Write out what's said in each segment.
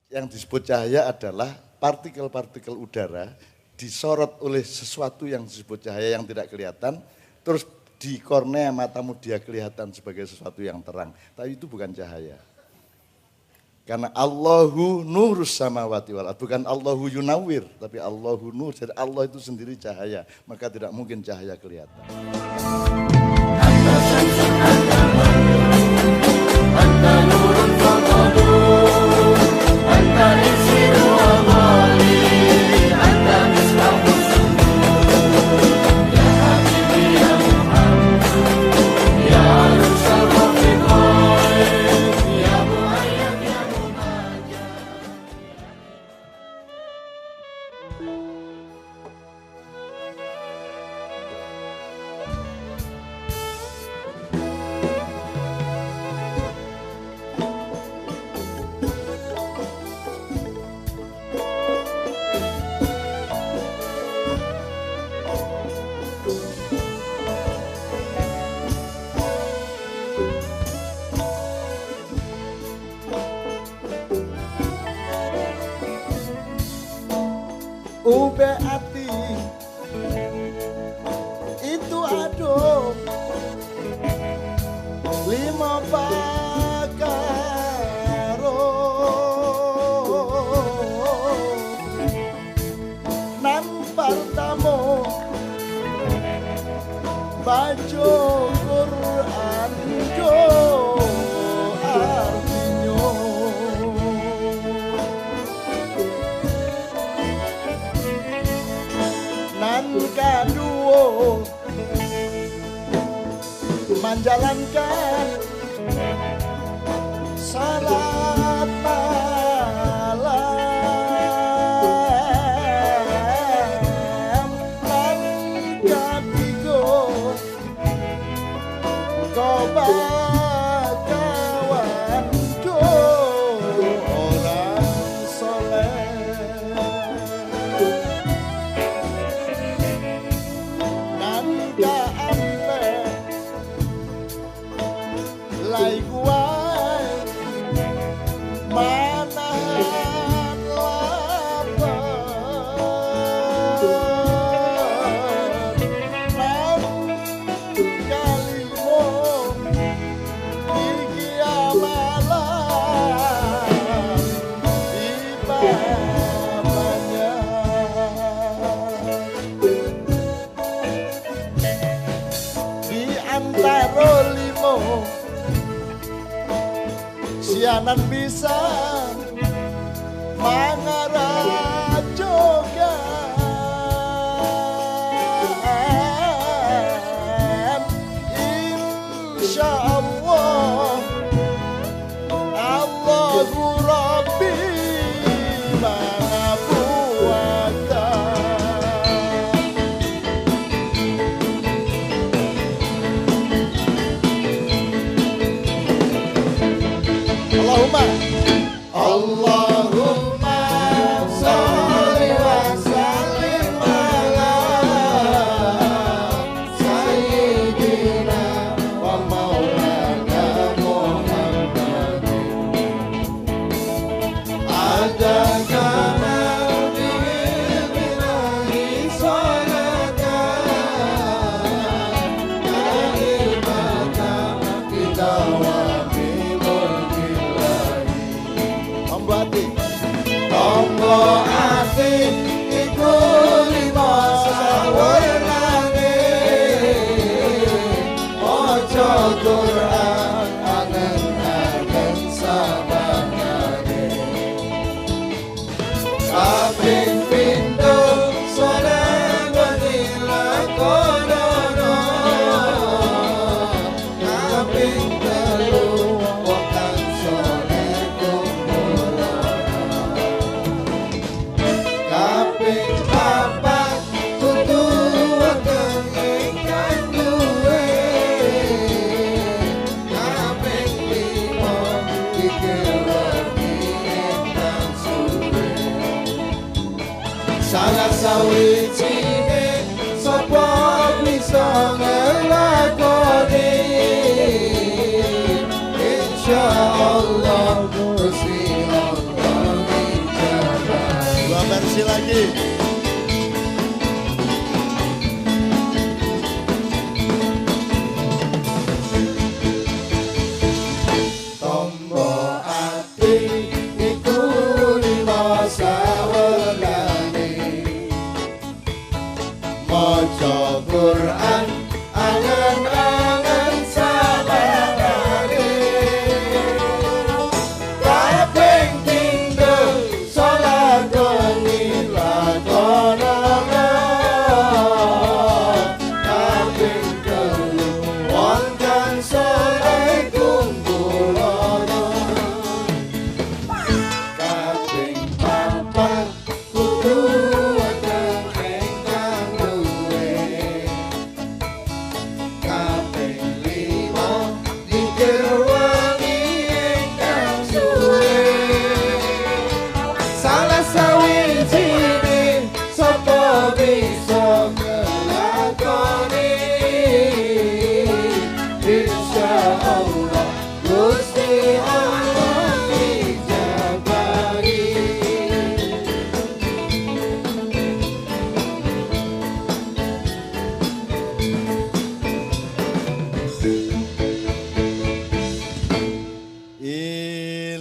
Yang disebut cahaya adalah partikel-partikel udara disorot oleh sesuatu yang disebut cahaya yang tidak kelihatan, terus di kornea matamu dia kelihatan sebagai sesuatu yang terang. Tapi itu bukan cahaya. Karena Allahu nurus samawati wal ardh, bukan Allahu yunawwir, tapi Allahu nur. Jadi Allah itu sendiri cahaya, maka tidak mungkin cahaya kelihatan. Anta nurun faqadu, anta isiru amali, anta mislahu sunnah, ya habibi ya Muhammad, ya arsal rafiqai, ya muayyad ya munajjah. Ube ati itu aduh lima pakaro nan pertamo baca Quran do artinya nan kedua menjalankan salat malam, nan ketiga kau bakawan do orang soleh. Lai kuai manahan lapar nan kalimo iki amalan ibadahnya di antara limo sianan bisa mangarajogan insya Allah Allahu Rabbi Allahumma Allahumma sholli wa sallim ala sayyidina wa maulana Muhammadin adakana bi'ilmillahi salatan kalimatan kita Tombo ati iku lima sawerane maca Quran angen-angen sabangane kaping pindho saleh dilakonono kaping telu wong saleh kaping papat kudu wonten ingkang duwe kaping lima dikirani ingkang suwe salah sawijine sapa bisa nglakoni insyaallah Gusti Allah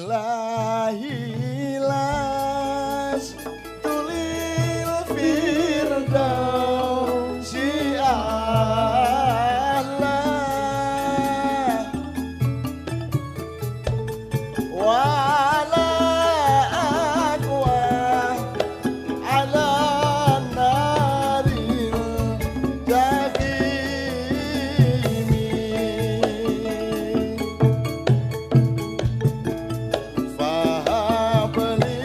ilahilas tulil firdausi a'la wala aqwa ala naril jahimi fahabli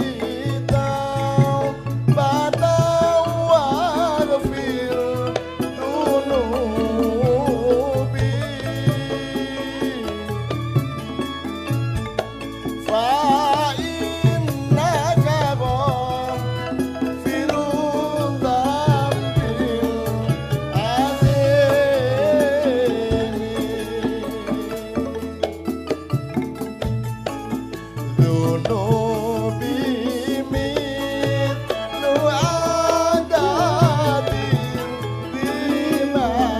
taubatan waghfir dunubi fa innaka ghafirun dzambil azim dunubi mitlu adadi rimali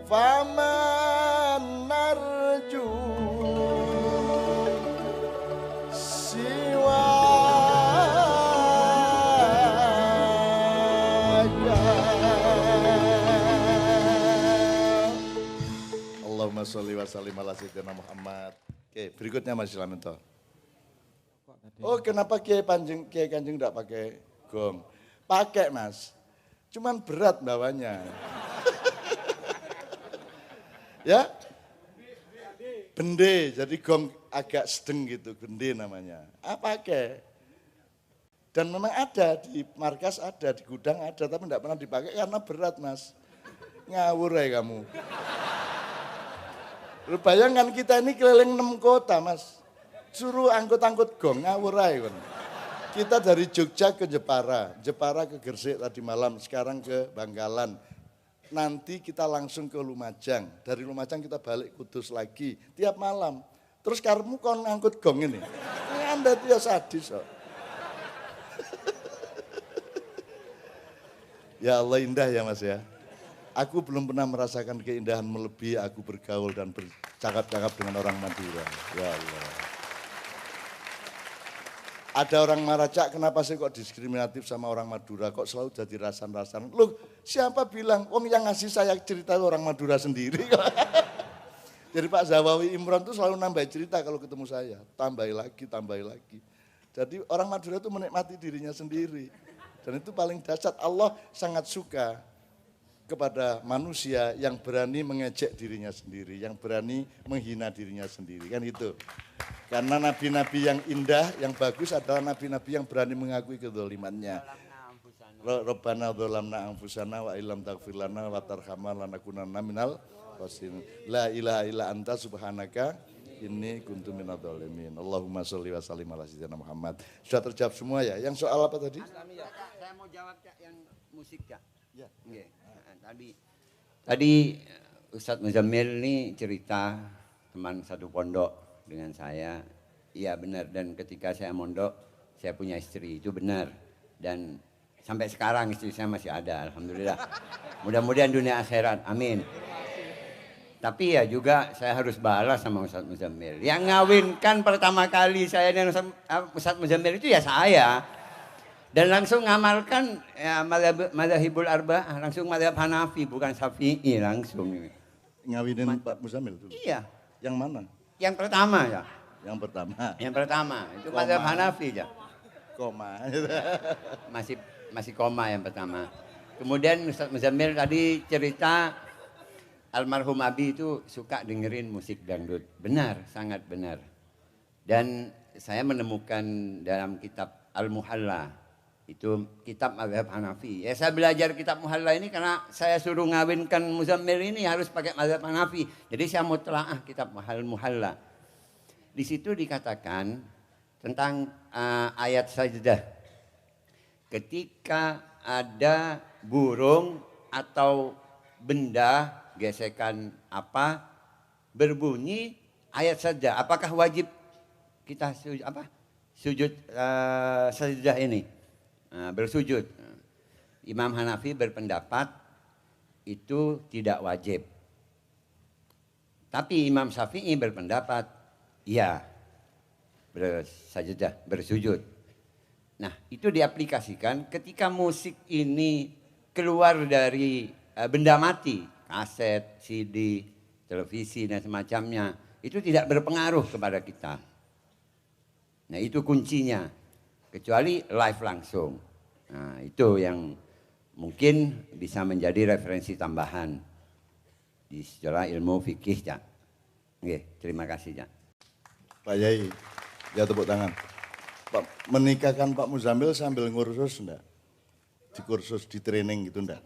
faman narju siwaka Allahumma sholli wa sallim ala sayyidina Muhammad. Oke, berikutnya Mas Ilaminto. Oh, kenapa Kiai Kanjeng enggak pakai gong? Pakai, Mas. Cuman berat bawanya. Ya, bende, jadi gong agak sedeng gitu, bende namanya. Pakai. Dan memang ada di markas, ada di gudang, ada, tapi enggak pernah dipakai karena berat, Mas. Ngawur ya kamu. Lu bayangkan kita ini keliling 6 kota, Mas. Suruh angkut-angkut gong, ngawur aja kan. Kita dari Jogja ke Jepara, Jepara ke Gresik tadi malam, sekarang ke Bangkalan. Nanti kita langsung ke Lumajang, dari Lumajang kita balik Kudus lagi, tiap malam. Terus kamu kon ngangkut gong ini, Anda itu ya sadis kok. Ya Allah, indah ya Mas ya. Aku belum pernah merasakan keindahan melebihi aku bergaul dan bercakap-cakap dengan orang Madura. Ya Allah. Ada orang Maracak, kenapa sih kok diskriminatif sama orang Madura? Kok selalu jadi rasan-rasan? Loh, siapa bilang? Yang ngasih saya cerita orang Madura sendiri. Jadi Pak Zawawi Imron itu selalu nambah cerita kalau ketemu saya. Tambahi lagi. Jadi orang Madura itu menikmati dirinya sendiri. Dan itu paling dahsyat, Allah sangat suka kepada manusia yang berani mengejek dirinya sendiri, yang berani menghina dirinya sendiri, kan itu. Karena nabi-nabi yang indah, yang bagus adalah nabi-nabi yang berani mengakui kedzalimannya. Rabbana dzalamna anfusana wa illam taghfir lana wa tarhamna lanakunanna minal khasirin. La ilaha illa anta subhanaka inni kuntu minadz dzalimin. Allahumma sholli wa sallim ala sayyidina Muhammad. Sudah terjawab semua ya? Yang soal apa tadi? Saya mau jawab Cak yang musik Cak. Ya. Nggih. Tadi Ustadz Muzammil ini cerita teman satu pondok dengan saya. Iya benar, dan ketika saya mondok saya punya istri, itu benar. Dan sampai sekarang istri saya masih ada, alhamdulillah. Mudah-mudahan dunia akhirat, amin. Tapi ya juga saya harus balas sama Ustadz Muzammil. Yang ngawinkan pertama kali saya dengan Ustadz Muzammil itu ya saya. Dan langsung ngamalkan ya, mazhabul arba'ah, langsung mazhab Hanafi, bukan Syafi'i langsung. Ngawinin Pak Muzammil dulu? Iya. Yang mana? Yang pertama ya. Yang pertama. Yang pertama, itu mazhab Hanafi ya. Koma. Masih koma yang pertama. Kemudian Ustadz Muzammil tadi cerita almarhum Abi itu suka dengerin musik dangdut. Benar, sangat benar. Dan saya menemukan dalam kitab Al-Muhalla, itu kitab mazhab Hanafi. Ya saya belajar kitab Muhalla ini karena saya suruh ngawinkan Muzammil ini harus pakai mazhab Hanafi. Jadi saya mau telaah kitab Muhalla. Di situ dikatakan tentang ayat sajdah. Ketika ada burung atau benda gesekan apa berbunyi ayat sajdah, apakah wajib kita sujud sajdah ini? Bersujud. Imam Hanafi berpendapat itu tidak wajib. Tapi Imam Syafi'i berpendapat iya, bersajdah, bersujud. Nah, itu diaplikasikan ketika musik ini keluar dari benda mati, kaset, CD, televisi dan semacamnya, itu tidak berpengaruh kepada kita. Nah, itu kuncinya. Kecuali live langsung. Nah, itu yang mungkin bisa menjadi referensi tambahan di sejarah ilmu fikih, Cak. Oke, terima kasih, Cak. Pak Yai, ya tepuk tangan. Pak, menikahkan Pak Muzammil sambil ngursus enggak? Di kursus, di training gitu enggak?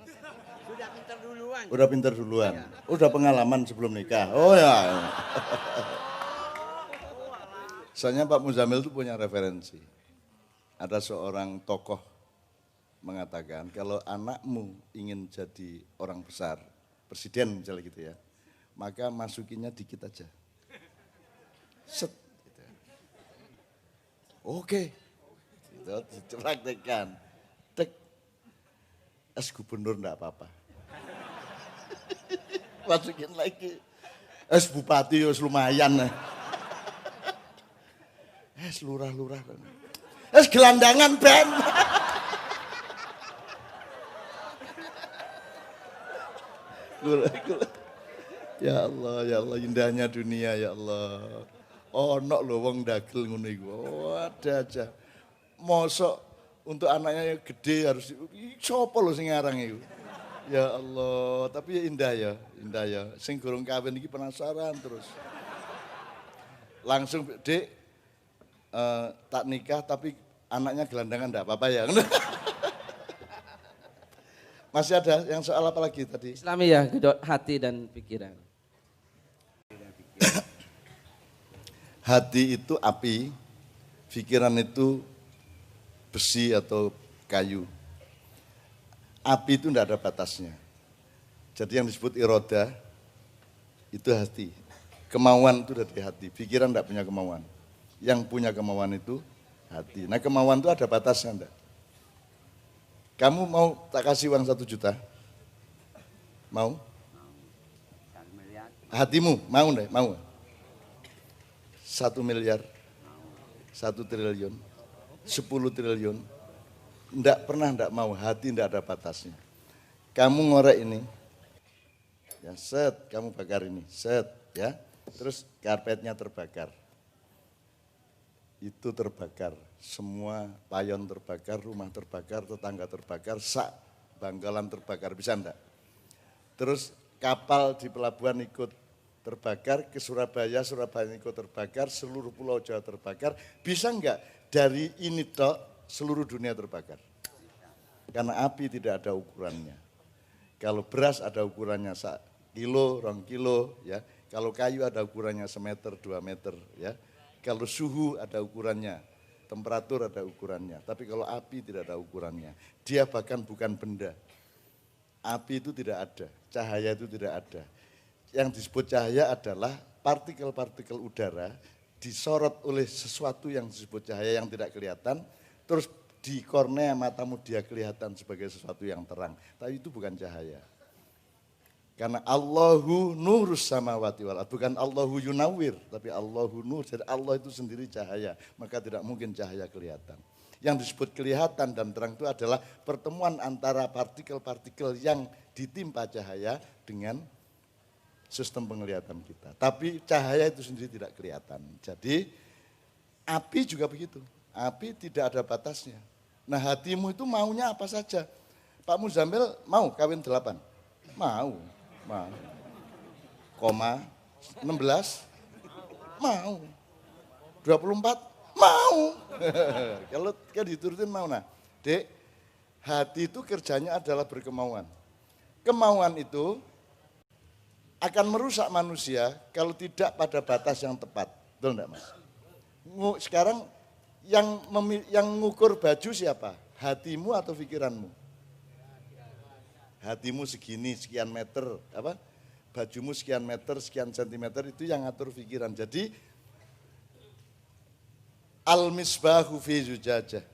Sudah pintar duluan. Udah pintar duluan. Udah pengalaman sebelum nikah. Oh ya. Soalnya Pak Muzammil itu punya referensi. Ada seorang tokoh mengatakan kalau anakmu ingin jadi orang besar, presiden misalnya gitu ya, maka masukinnya dikit aja. Set. Gitu. Oke. Gitu, dipraktekkan. Tek. Es gubernur enggak apa-apa. Masukin lagi. Es bupati ya lumayan. Es lurah-lurah. Es gelandangan Ben. Ya Allah, indahnya dunia ya Allah. Ono lho wong dagel ngono iku. Oh, ada aja. Mosok untuk anaknya yang gede harus sapa lho sing ngarang iku. Ya Allah, tapi ya indah ya. Sing gorong kawin iki penasaran terus. Langsung, Dek, tak nikah tapi anaknya gelandangan enggak apa-apa ya. Masih ada yang soal apa lagi tadi? Islami ya, hati dan pikiran. Hati itu api, pikiran itu besi atau kayu. Api itu enggak ada batasnya. Jadi yang disebut iroda itu hati. Kemauan itu dari hati, pikiran enggak punya kemauan. Yang punya kemauan itu hati. Nah kemauan itu ada batasnya enggak? Kamu mau tak kasih uang 1 juta? Mau? Hatimu mau enggak? Mau? 1 miliar, 1 triliun, 10 triliun. Enggak pernah enggak mau, hati enggak ada batasnya. Kamu ngorek ini, ya set, kamu bakar ini, set, ya. Terus karpetnya terbakar. Itu terbakar, semua payon terbakar, rumah terbakar, tetangga terbakar, sak bangkalan terbakar, bisa enggak? Terus kapal di pelabuhan ikut terbakar, ke Surabaya, Surabaya ikut terbakar, seluruh pulau Jawa terbakar. Bisa enggak dari ini tok seluruh dunia terbakar? Karena api tidak ada ukurannya. Kalau beras ada ukurannya kilo, 2 kilo, ya. Kalau kayu ada ukurannya 1 meter, 2 meter, ya. Kalau suhu ada ukurannya, temperatur ada ukurannya. Tapi kalau api tidak ada ukurannya. Dia bahkan bukan benda. Api itu tidak ada, cahaya itu tidak ada. Yang disebut cahaya adalah partikel-partikel udara disorot oleh sesuatu yang disebut cahaya yang tidak kelihatan, terus di kornea matamu dia kelihatan sebagai sesuatu yang terang. Tapi itu bukan cahaya. Karena Allahu nurus samawati wal ardh, bukan Allahu yunawir, tapi Allahu nur. Jadi Allah itu sendiri cahaya, maka tidak mungkin cahaya kelihatan. Yang disebut kelihatan dan terang itu adalah pertemuan antara partikel-partikel yang ditimpa cahaya dengan sistem penglihatan kita. Tapi cahaya itu sendiri tidak kelihatan. Jadi api juga begitu. Api tidak ada batasnya. Nah, hatimu itu maunya apa saja. Pak Muzamil mau kawin 8? Mau. 16? Mau. 24? Mau. Kalau diturutin mau. Nah, Dek, hati itu kerjanya adalah berkemauan. Kemauan itu akan merusak manusia kalau tidak pada batas yang tepat. Betul enggak, Mas? Sekarang yang ngukur baju siapa? Hatimu atau pikiranmu? Hatimu segini, sekian meter, bajumu sekian meter, sekian sentimeter, itu yang ngatur pikiran. Jadi al-misbahu fi zujajah.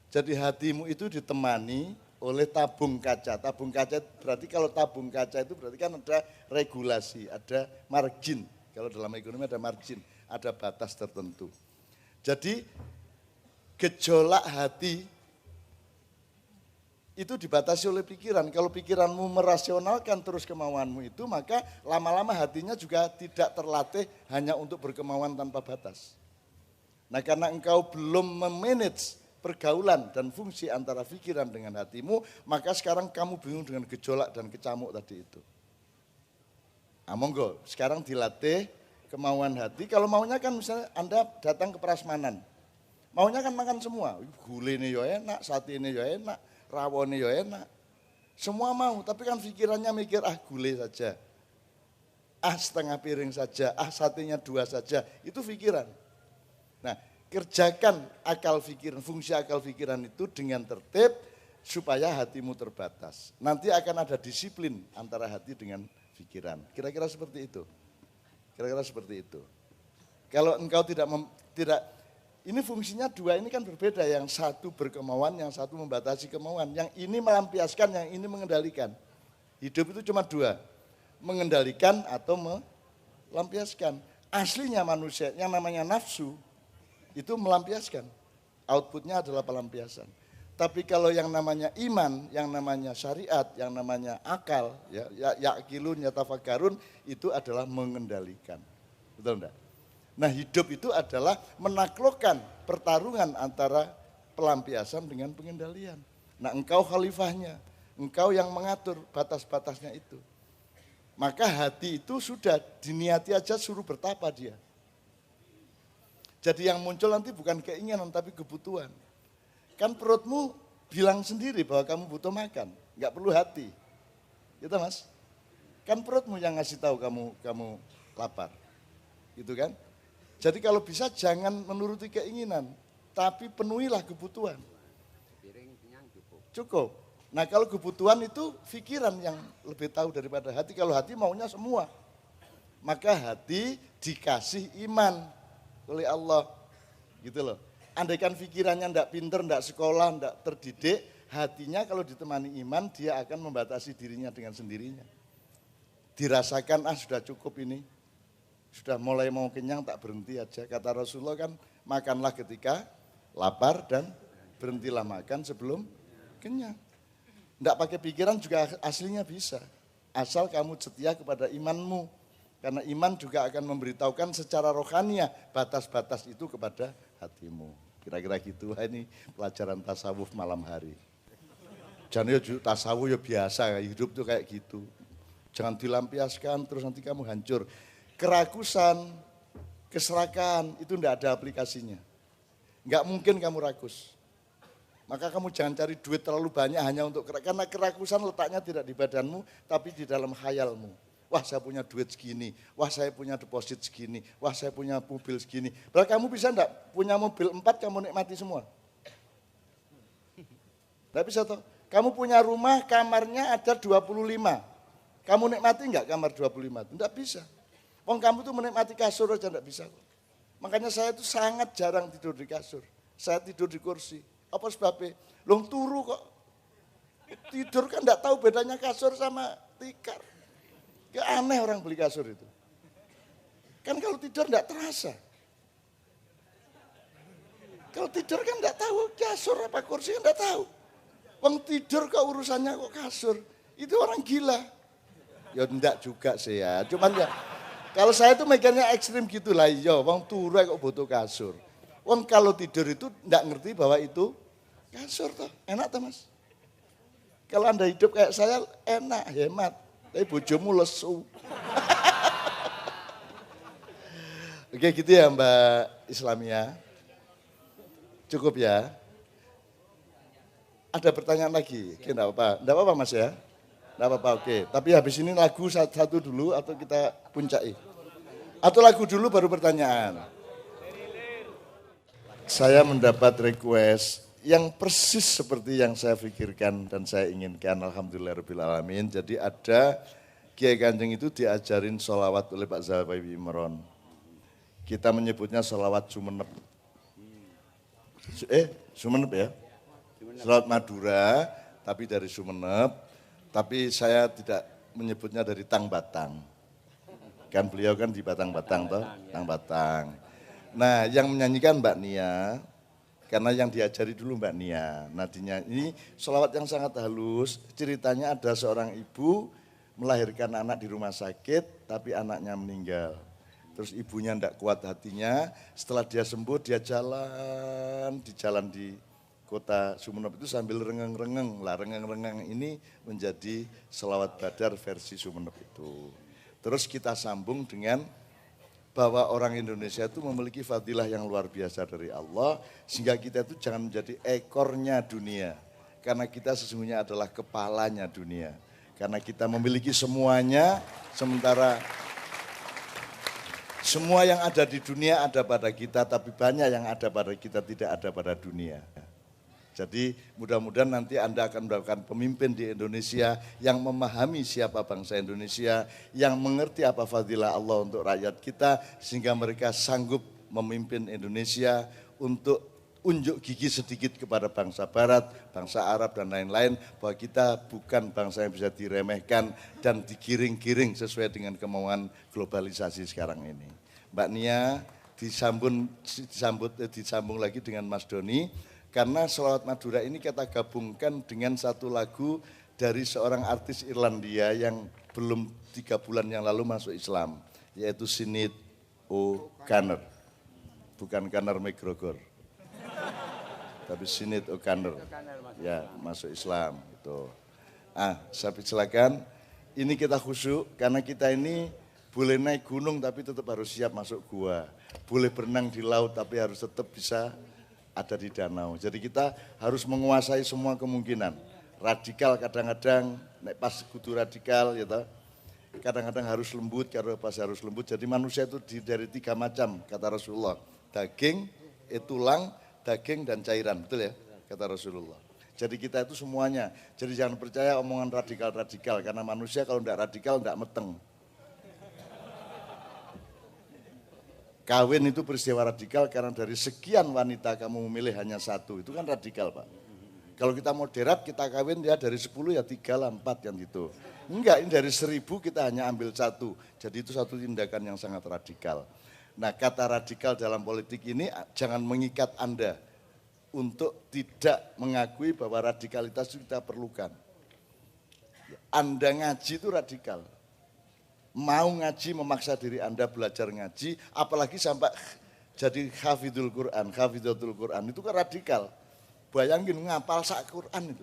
Jadi hatimu itu ditemani oleh tabung kaca. Tabung kaca berarti kalau tabung kaca itu berarti kan ada regulasi, ada margin. Kalau dalam ekonomi ada margin, ada batas tertentu. Jadi gejolak hati itu dibatasi oleh pikiran. Kalau pikiranmu merasionalkan terus kemauanmu itu, maka lama-lama hatinya juga tidak terlatih hanya untuk berkemauan tanpa batas. Nah, karena engkau belum memanage pergaulan dan fungsi antara pikiran dengan hatimu, maka sekarang kamu bingung dengan gejolak dan kecamuk tadi itu. Nah, monggo, sekarang dilatih kemauan hati. Kalau maunya kan misalnya Anda datang ke prasmanan, maunya kan makan semua, gulai ini ya enak, sate ini ya enak, rawon ini ya enak. Semua mau, tapi kan pikirannya mikir, gulai saja, setengah piring saja, satenya 2 saja, itu pikiran. Nah, kerjakan akal pikiran, fungsi akal pikiran itu dengan tertib supaya hatimu terbatas. Nanti akan ada disiplin antara hati dengan pikiran. Kira-kira seperti itu. Kira-kira seperti itu. Kalau engkau tidak ini fungsinya 2 ini kan berbeda. Yang satu berkemauan, yang satu membatasi kemauan. Yang ini melampiaskan, yang ini mengendalikan. Hidup itu cuma 2. Mengendalikan atau melampiaskan. Aslinya manusia yang namanya nafsu itu melampiaskan. Outputnya adalah pelampiasan. Tapi kalau yang namanya iman, yang namanya syariat, yang namanya akal, ya'kilun, yatafakarun, itu adalah mengendalikan. Betul enggak? Nah, hidup itu adalah menaklukkan pertarungan antara pelampiasan dengan pengendalian. Nah, engkau khalifahnya, engkau yang mengatur batas-batasnya itu. Maka hati itu sudah diniati aja suruh bertapa dia. Jadi yang muncul nanti bukan keinginan tapi kebutuhan. Kan perutmu bilang sendiri bahwa kamu butuh makan, nggak perlu hati. Gitu, Mas? Kan perutmu yang ngasih tahu kamu lapar. Gitu kan? Jadi kalau bisa jangan menuruti keinginan, tapi penuhilah kebutuhan. Cukup. Nah, kalau kebutuhan itu pikiran yang lebih tahu daripada hati. Kalau hati maunya semua. Maka hati dikasih iman oleh Allah. Gitu loh. Andaikan pikirannya enggak pinter, enggak sekolah, enggak terdidik, hatinya kalau ditemani iman, dia akan membatasi dirinya dengan sendirinya. Dirasakan, sudah cukup ini. Sudah mulai mau kenyang, tak berhenti aja. Kata Rasulullah kan, makanlah ketika lapar dan berhentilah makan sebelum kenyang. Enggak pakai pikiran juga aslinya bisa. Asal kamu setia kepada imanmu. Karena iman juga akan memberitahukan secara rohania batas-batas itu kepada hatimu. Kira-kira gitu. Ini pelajaran tasawuf malam hari. Jangan tasawuf ya biasa, hidup tuh kayak gitu. Jangan dilampiaskan terus nanti kamu hancur. Kerakusan, keserakahan itu tidak ada aplikasinya. Enggak mungkin kamu rakus. Maka kamu jangan cari duit terlalu banyak hanya untuk karena kerakusan letaknya tidak di badanmu tapi di dalam khayalmu. Wah saya punya duit segini, wah saya punya deposit segini, wah saya punya mobil segini. Berarti kamu bisa enggak punya mobil 4 kamu nikmati semua? Enggak bisa toh. Kamu punya rumah kamarnya ada 25. Kamu nikmati enggak kamar 25? Enggak bisa. Wong kamu tuh menikmati kasur aja enggak bisa. Makanya saya tuh sangat jarang tidur di kasur. Saya tidur di kursi. Apa sebabnya? Long turu kok. Tidur kan enggak tahu bedanya kasur sama tikar. Ya aneh orang beli kasur itu. Kan kalau tidur enggak terasa. Kalau tidur kan enggak tahu kasur apa kursi kan enggak tahu. Wong tidur kok urusannya kok kasur. Itu orang gila. Ya enggak juga sih ya. Cuman ya kalau saya tuh mikirnya ekstrim gitu lah, iya, wong turu kok butuh kasur. Wong kalau tidur itu enggak ngerti bahwa itu kasur toh, enak toh Mas. Kalau Anda hidup kayak saya enak, hemat, tapi bojomu lesu. Oke gitu ya Mbak Islamia. Cukup ya. Ada pertanyaan lagi? Oke, enggak apa-apa. Enggak apa-apa Mas ya? Enggak apa-apa, oke. Tapi habis ini lagu satu dulu atau kita puncai? Atau lagu dulu baru pertanyaan? Saya mendapat request yang persis seperti yang saya pikirkan dan saya inginkan. Alhamdulillahirrahmanirrahim. Jadi ada Kiai Kanjeng itu diajarin sholawat oleh Pak Zabawi Imron. Kita menyebutnya sholawat Sumenep. Sumenep ya? Sholawat Madura, tapi dari Sumenep. Tapi saya tidak menyebutnya dari Tang Batang. Kan beliau kan di Batang-Batang toh, Tang Batang. Nah, yang menyanyikan Mbak Nia, karena yang diajari dulu Mbak Nia. Nadinya ini sholawat yang sangat halus. Ceritanya ada seorang ibu melahirkan anak di rumah sakit, tapi anaknya meninggal. Terus ibunya tidak kuat hatinya, setelah dia sembuh dia jalan di kota Sumenep itu sambil rengeng-rengeng. Lah rengeng-rengeng ini menjadi sholawat badar versi Sumenep itu. Terus kita sambung dengan bahwa orang Indonesia itu memiliki fadilah yang luar biasa dari Allah. Sehingga kita itu jangan menjadi ekornya dunia. Karena kita sesungguhnya adalah kepalanya dunia. Karena kita memiliki semuanya, sementara semua yang ada di dunia ada pada kita, tapi banyak yang ada pada kita tidak ada pada dunia. Jadi mudah-mudahan nanti Anda akan mendapatkan pemimpin di Indonesia yang memahami siapa bangsa Indonesia, yang mengerti apa fadilah Allah untuk rakyat kita, sehingga mereka sanggup memimpin Indonesia untuk unjuk gigi sedikit kepada bangsa Barat, bangsa Arab dan lain-lain, bahwa kita bukan bangsa yang bisa diremehkan dan digiring-giring sesuai dengan kemauan globalisasi sekarang ini. Mbak Nia disambung lagi dengan Mas Doni. Karena sholawat Madura ini kita gabungkan dengan satu lagu dari seorang artis Irlandia yang belum 3 bulan yang lalu masuk Islam, yaitu Sinead O'Connor. Bukan Conor McGregor, tapi Sinead O'Connor. Ya, masuk Islam. Gitu. Saya silakan, ini kita khusyuk karena kita ini boleh naik gunung tapi tetap harus siap masuk gua. Boleh berenang di laut tapi harus tetap bisa ada di danau. Jadi kita harus menguasai semua kemungkinan. Radikal kadang-kadang, pas kudu radikal, ya toh. Kadang-kadang harus lembut, karena pas harus lembut. Jadi manusia itu dari 3 macam, kata Rasulullah. Daging, tulang, daging, dan cairan. Betul ya, kata Rasulullah. Jadi kita itu semuanya. Jadi jangan percaya omongan radikal-radikal, karena manusia kalau tidak radikal, tidak meteng. Kawin itu peristiwa radikal karena dari sekian wanita kamu memilih hanya 1. Itu kan radikal Pak. Kalau kita moderat kita kawin ya dari 10 ya 3 lah 4 yang gitu. Enggak, ini dari 1000 kita hanya ambil 1. Jadi itu satu tindakan yang sangat radikal. Nah kata radikal dalam politik ini jangan mengikat Anda untuk tidak mengakui bahwa radikalitas itu kita perlukan. Anda ngaji itu radikal. Mau ngaji, memaksa diri Anda belajar ngaji, apalagi sampai jadi hafidul Quran, hafidatul Quran, itu kan radikal. Bayangin ngapal sak Quran itu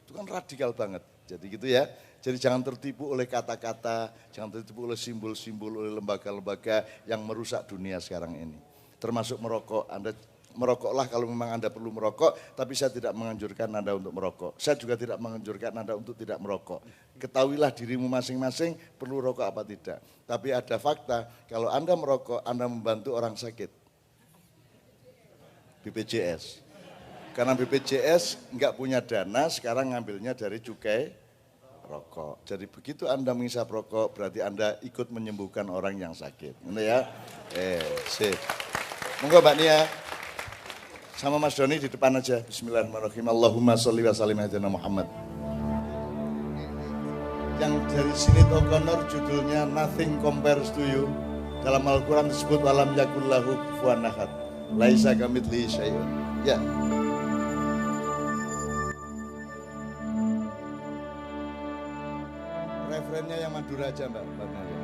kan radikal banget. Jadi gitu ya. Jadi jangan tertipu oleh kata-kata, jangan tertipu oleh simbol-simbol, oleh lembaga-lembaga yang merusak dunia sekarang ini. Termasuk merokok. Anda merokoklah kalau memang Anda perlu merokok, tapi saya tidak menganjurkan Anda untuk merokok. Saya juga tidak menganjurkan Anda untuk tidak merokok. Ketahuilah dirimu masing-masing perlu rokok apa tidak. Tapi ada fakta, kalau Anda merokok, Anda membantu orang sakit. BPJS. Karena BPJS enggak punya dana, sekarang ngambilnya dari cukai rokok. Jadi begitu Anda menghisap rokok, berarti Anda ikut menyembuhkan orang yang sakit. Ini ya. Sip. Monggo Mbak Nia. Sama Mas Doni di depan aja. Bismillahirrahmanirrahim. Allahumma sholli wa sallim ala Muhammad. Yang dari sini O'Connor judulnya Nothing Compares to You. Dalam Al-Quran disebut walam yakul lahu kufuwan ahad. Laisa kamitslihi syai'un. Ya. Referennya yang Madura aja Mbak Nadia.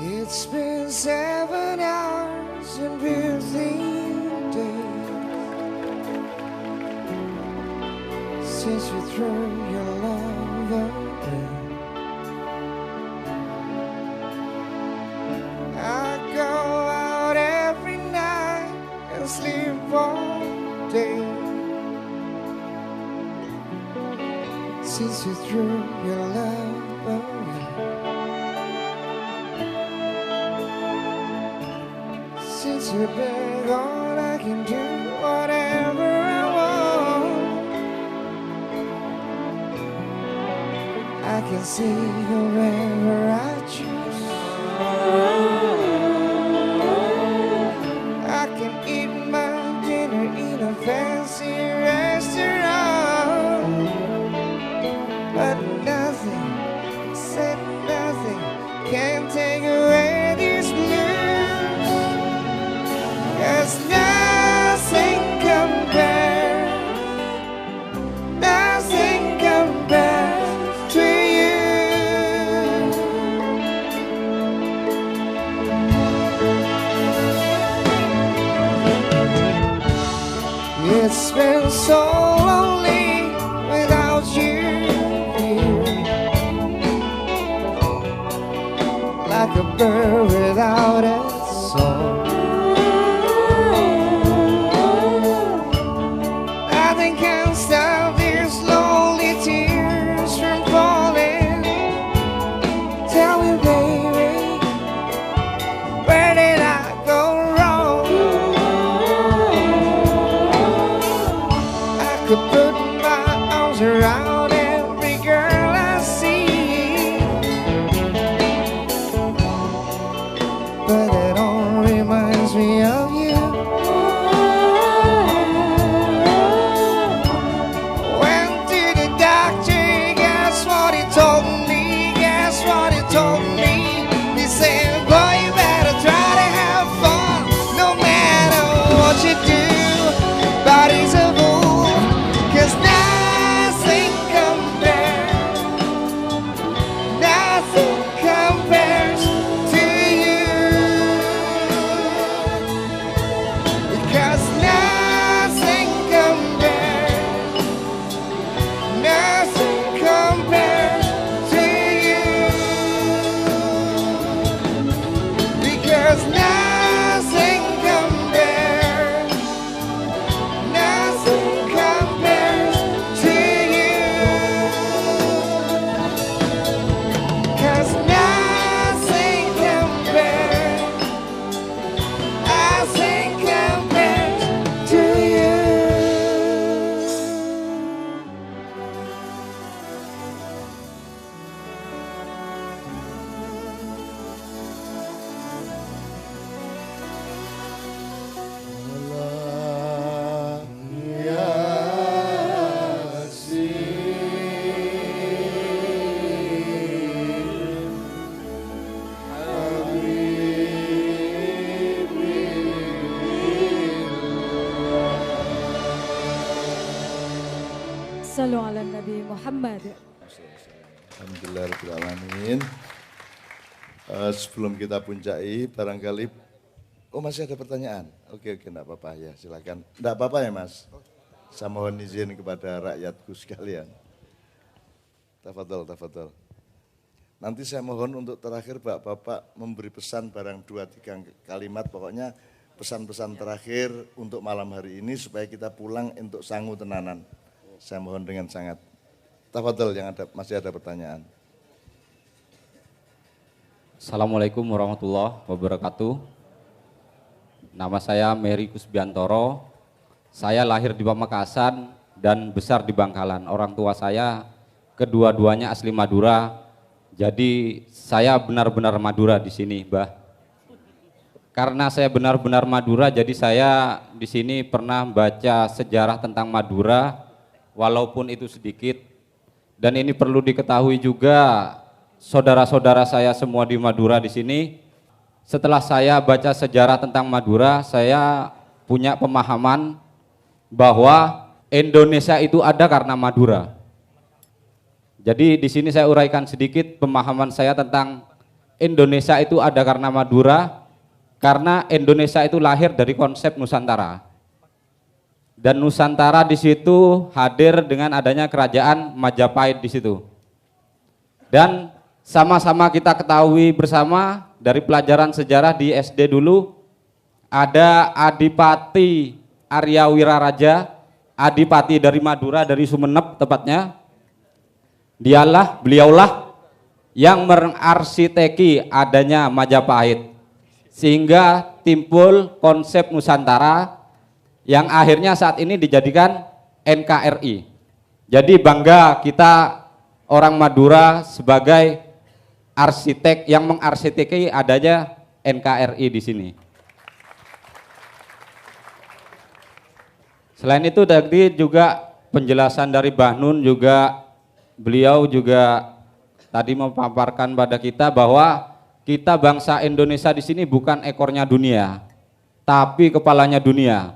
It's been 7 hours and 15 days since you threw your love away. I go out every night and sleep all day since you threw your love away. Since you've been gone, I can do whatever I want. I can see whoever I choose. I can eat my dinner in a fancy restaurant, but nothing, said nothing, can take away these blues. 'Cause nothing compares to you. It's been so lonely without you here, like a bird without a song. Nothing can stop these lonely tears from falling. Tell me, baby, where did I go wrong? I could put my arms around every girl I see, but it all reminds me of you. Told me, he said, boy, you better try to have fun, no matter what you do. Body's a fool, 'cause nothing compares to you. Because nothing compares to you. Because nothing compares to you. Because nothing compares to you. Sallu ala Nabi Muhammad. Alhamdulillahirrahmanirrahim. Sebelum kita puncai, barangkali, masih ada pertanyaan? Oke, enggak apa-apa ya, silakan. Enggak apa-apa ya Mas? Saya mohon izin kepada rakyatku sekalian. Tafadhol. Nanti saya mohon untuk terakhir Bapak memberi pesan barang 2-3 kalimat, pokoknya pesan-pesan terakhir untuk malam hari ini supaya kita pulang untuk sangu tenanan. Saya mohon dengan sangat. Tafadhol, masih ada pertanyaan. Assalamualaikum warahmatullahi wabarakatuh. Nama saya Mary Kusbiantoro. Saya lahir di Pamekasan dan besar di Bangkalan. Orang tua saya kedua-duanya asli Madura. Jadi saya benar-benar Madura di sini, Mbah. Karena saya benar-benar Madura, jadi saya di sini pernah baca sejarah tentang Madura, walaupun itu sedikit. Dan ini perlu diketahui juga, saudara-saudara saya semua di Madura di sini. Setelah saya baca sejarah tentang Madura, saya punya pemahaman bahwa Indonesia itu ada karena Madura. Jadi di sini saya uraikan sedikit pemahaman saya tentang Indonesia itu ada karena Madura, karena Indonesia itu lahir dari konsep Nusantara. Dan Nusantara di situ hadir dengan adanya kerajaan Majapahit di situ. Dan sama-sama kita ketahui bersama dari pelajaran sejarah di SD dulu, ada Adipati Arya Wiraraja, Adipati dari Madura, dari Sumeneb tepatnya. Beliaulah yang mengarsiteki adanya Majapahit, sehingga timbul konsep Nusantara yang akhirnya saat ini dijadikan NKRI. Jadi bangga kita orang Madura sebagai arsitek yang mengarsiteki adanya NKRI di sini. Selain itu tadi juga penjelasan dari Mbah Nun juga, beliau juga tadi memaparkan pada kita bahwa kita bangsa Indonesia di sini bukan ekornya dunia, tapi kepalanya dunia.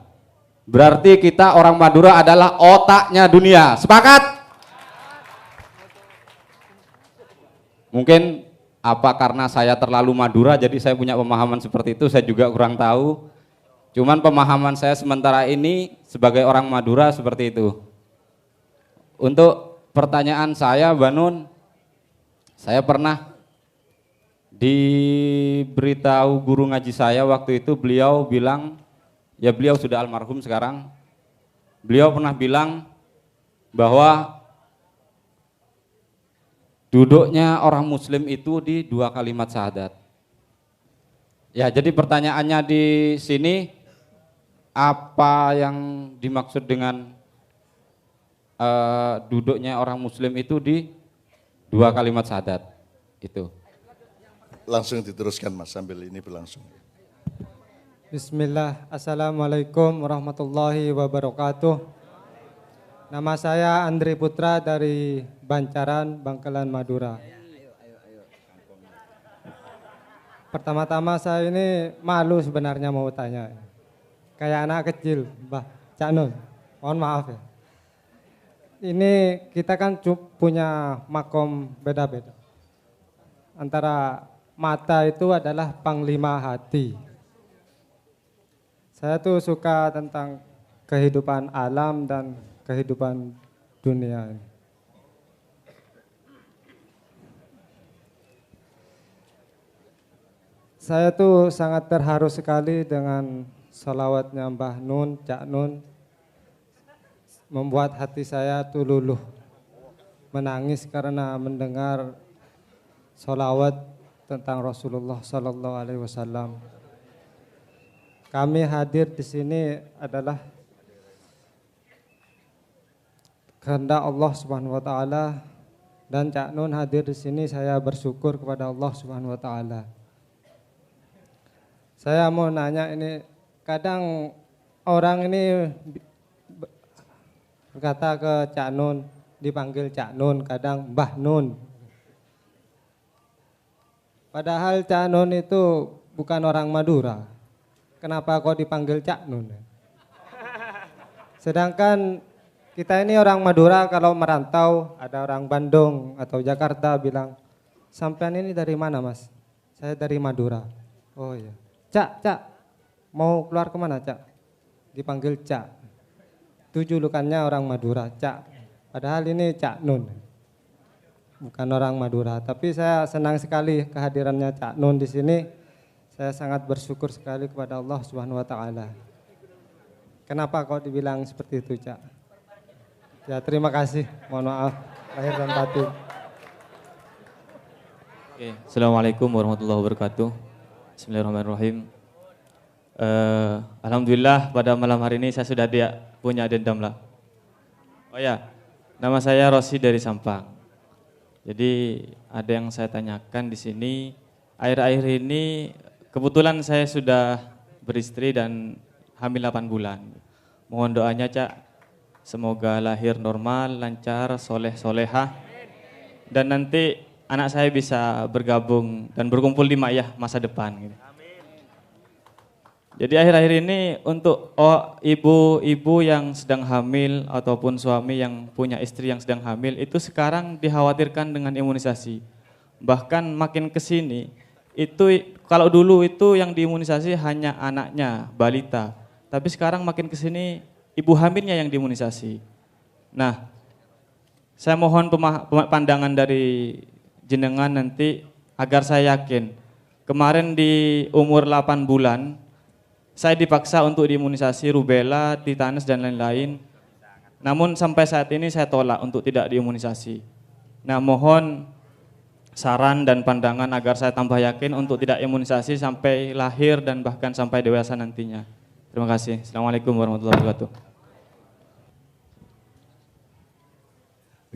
Berarti kita orang Madura adalah otaknya dunia. Sepakat? Mungkin apa karena saya terlalu Madura jadi saya punya pemahaman seperti itu, saya juga kurang tahu. Cuman pemahaman saya sementara ini sebagai orang Madura seperti itu. Untuk pertanyaan saya, Mbak Nun, saya pernah diberitahu guru ngaji saya waktu itu, beliau bilang, ya beliau sudah almarhum sekarang, beliau pernah bilang bahwa duduknya orang muslim itu di 2 kalimat syahadat. Ya, jadi pertanyaannya di sini, apa yang dimaksud dengan duduknya orang muslim itu di 2 kalimat syahadat itu? Langsung diteruskan Mas sambil ini berlangsung. Bismillah, Assalamualaikum warahmatullahi wabarakatuh. Nama saya Andri Putra dari Bancaran, Bangkalan, Madura. Pertama-tama saya ini malu sebenarnya mau tanya. Kayak anak kecil, Mbah Cak Nun, mohon maaf ya. Ini kita kan punya makom beda-beda. Antara mata itu adalah panglima hati. Saya tuh suka tentang kehidupan alam dan kehidupan dunia. Saya tuh sangat terharu sekali dengan sholawatnya Mbah Nun, Cak Nun. Membuat hati saya tuh luluh. Menangis karena mendengar sholawat tentang Rasulullah Sallallahu Alaihi Wasallam. Kami hadir di sini adalah kehendak Allah Subhanahu Wa Taala, dan Cak Nun hadir di sini saya bersyukur kepada Allah Subhanahu Wa Taala. Saya mau nanya ini, kadang orang ini berkata ke Cak Nun, dipanggil Cak Nun, kadang Mbah Nun. Padahal Cak Nun itu bukan orang Madura. Kenapa kok dipanggil Cak Nun? Sedangkan kita ini orang Madura, kalau merantau ada orang Bandung atau Jakarta bilang, sampean ini dari mana Mas? Saya dari Madura. Oh iya. Cak, mau keluar kemana Cak? Dipanggil Cak. Itu julukannya orang Madura, Cak. Padahal ini Cak Nun. Bukan orang Madura, tapi saya senang sekali kehadirannya Cak Nun di sini. Saya sangat bersyukur sekali kepada Allah Subhanahu Wa Taala. Kenapa kok dibilang seperti itu, Cak? Ya, terima kasih. Mohon maaf lahir dan batin. Oke, Assalamualaikum warahmatullahi wabarakatuh. Bismillahirrahmanirrahim. Alhamdulillah pada malam hari ini saya sudah punya dendam lah. Oh ya, nama saya Rosi dari Sampang. Jadi ada yang saya tanyakan di sini. Akhir-akhir ini kebetulan saya sudah beristri dan hamil 8 bulan. Mohon doanya Cak, semoga lahir normal, lancar, soleh-solehah. Dan nanti anak saya bisa bergabung dan berkumpul di Ma'iyah masa depan. Gitu. Jadi akhir-akhir ini untuk ibu-ibu yang sedang hamil ataupun suami yang punya istri yang sedang hamil itu sekarang dikhawatirkan dengan imunisasi. Bahkan makin kesini itu kalau dulu itu yang diimunisasi hanya anaknya, balita. Tapi sekarang makin ke sini ibu hamilnya yang diimunisasi. Nah, saya mohon pandangan dari jenengan nanti agar saya yakin. Kemarin di umur 8 bulan, saya dipaksa untuk diimunisasi rubella, tetanus dan lain-lain. Namun sampai saat ini saya tolak untuk tidak diimunisasi. Nah, mohon saran dan pandangan agar saya tambah yakin untuk tidak imunisasi sampai lahir dan bahkan sampai dewasa nantinya. Terima kasih. Assalamualaikum warahmatullahi wabarakatuh.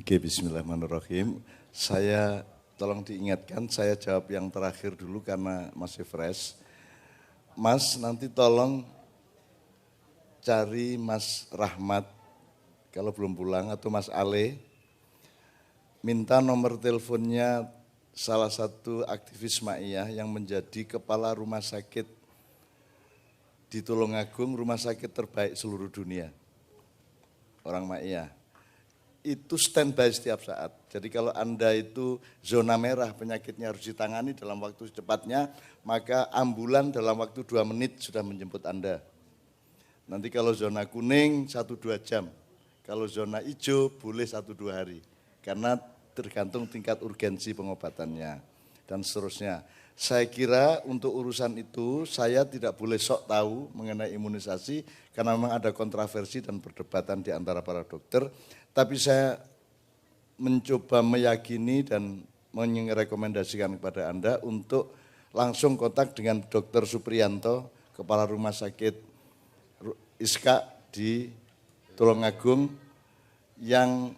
Oke, bismillahirrahmanirrahim. Saya tolong diingatkan, saya jawab yang terakhir dulu karena masih fresh. Mas, nanti tolong cari Mas Rahmat, kalau belum pulang, atau Mas Ale, minta nomor teleponnya salah satu aktivis Ma'iyah yang menjadi kepala rumah sakit di Tulungagung, rumah sakit terbaik seluruh dunia, orang Ma'iyah. Itu standby setiap saat. Jadi kalau Anda itu zona merah, penyakitnya harus ditangani dalam waktu secepatnya, maka ambulan dalam waktu 2 menit sudah menjemput Anda. Nanti kalau zona kuning 1-2 jam, kalau zona hijau boleh 1-2 hari. Karena tergantung tingkat urgensi pengobatannya dan seterusnya. Saya kira untuk urusan itu saya tidak boleh sok tahu mengenai imunisasi karena memang ada kontroversi dan perdebatan di antara para dokter. Tapi saya mencoba meyakini dan merekomendasikan kepada Anda untuk langsung kontak dengan Dr. Supriyanto, Kepala Rumah Sakit ISKA di Tulungagung yang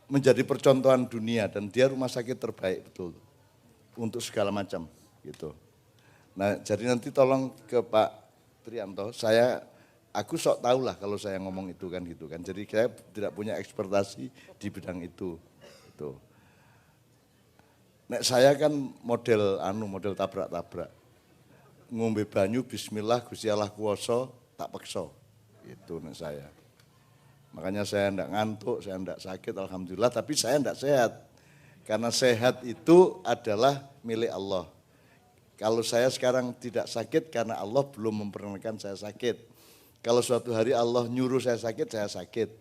menjadi percontohan dunia dan dia rumah sakit terbaik betul untuk segala macam gitu. Nah, jadi nanti tolong ke Pak Trianto, aku sok tahu lah kalau saya ngomong itu kan gitu kan. Jadi saya tidak punya ekspertasi di bidang itu. Gitu. Nek saya kan model tabrak-tabrak. Ngombe banyu bismillah Gusti Allah kuwasa tak peksa. Itu nek saya. Makanya saya enggak ngantuk, saya enggak sakit, alhamdulillah, tapi saya enggak sehat. Karena sehat itu adalah milik Allah. Kalau saya sekarang tidak sakit karena Allah belum memperkenankan saya sakit. Kalau suatu hari Allah nyuruh saya sakit.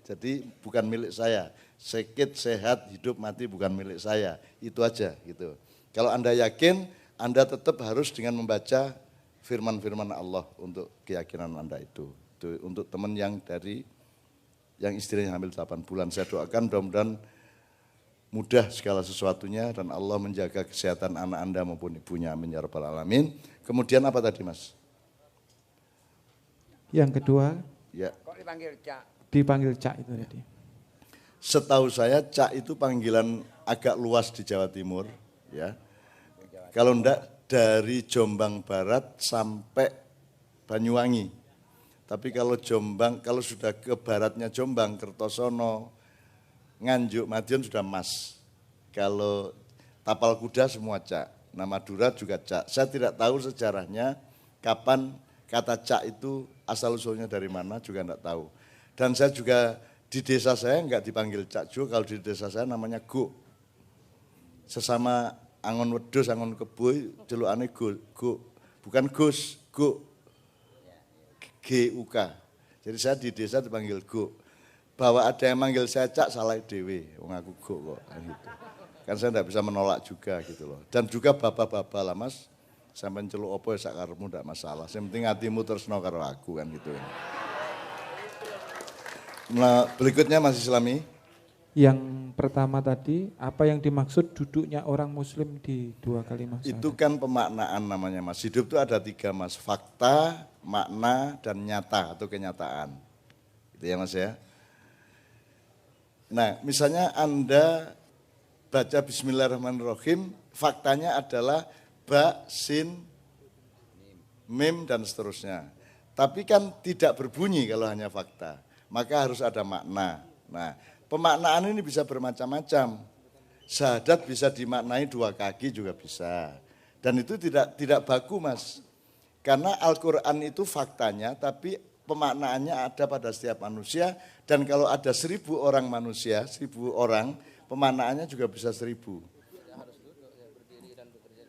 Jadi bukan milik saya. Sakit, sehat, hidup, mati bukan milik saya. Itu aja gitu. Kalau Anda yakin, Anda tetap harus dengan membaca firman-firman Allah untuk keyakinan Anda itu. Itu untuk teman yang istrinya hamil 8 bulan. Saya doakan mudah-mudahan mudah segala sesuatunya dan Allah menjaga kesehatan anak Anda maupun ibunya. Amin ya rabbal alamin. Kemudian apa tadi, Mas? Yang kedua, ya. Kok dipanggil Cak? Dipanggil Cak itu tadi. Setahu saya Cak itu panggilan agak luas di Jawa Timur, ya. Kalau enggak dari Jombang Barat sampai Banyuwangi. Tapi kalau kalau sudah ke baratnya Jombang, Kertosono, Nganjuk, Madiun sudah Mas. Kalau Tapal Kuda semua Cak. Nah, Madura juga Cak. Saya tidak tahu sejarahnya kapan kata Cak itu asal usulnya dari mana juga enggak tahu. Dan saya juga di desa saya enggak dipanggil Cak Jo, kalau di desa saya namanya Go. Sesama angon wedhus, angon kebo, celukane Go. Bukan Gus, Go. GUK. Jadi saya di desa dipanggil Go. Bahwa ada yang manggil saya Cak salah dewe, wong aku Go kok gitu. Kan saya enggak bisa menolak juga gitu loh. Dan juga bapak-bapak lah Mas, sampean celuk opo ya sak karepmu ndak masalah. Yang penting hatimu tresno karo aku kan gitu. Nah, berikutnya Mas Islami. Yang pertama tadi, apa yang dimaksud duduknya orang muslim di 2 kalimat syahadat? Itu kan pemaknaan namanya Mas. Hidup itu ada 3 Mas, fakta, makna, dan nyata atau kenyataan. Itu ya Mas ya. Nah, misalnya Anda baca Bismillahirrahmanirrahim, faktanya adalah ba, sin, mim, dan seterusnya. Tapi kan tidak berbunyi kalau hanya fakta, maka harus ada makna. Nah, pemaknaan ini bisa bermacam-macam. Syahadat bisa dimaknai 2 kaki juga bisa. Dan itu tidak baku Mas. Karena Al-Quran itu faktanya, tapi pemaknaannya ada pada setiap manusia. Dan kalau ada 1000 orang manusia, 1000 orang, pemaknaannya juga bisa 1000.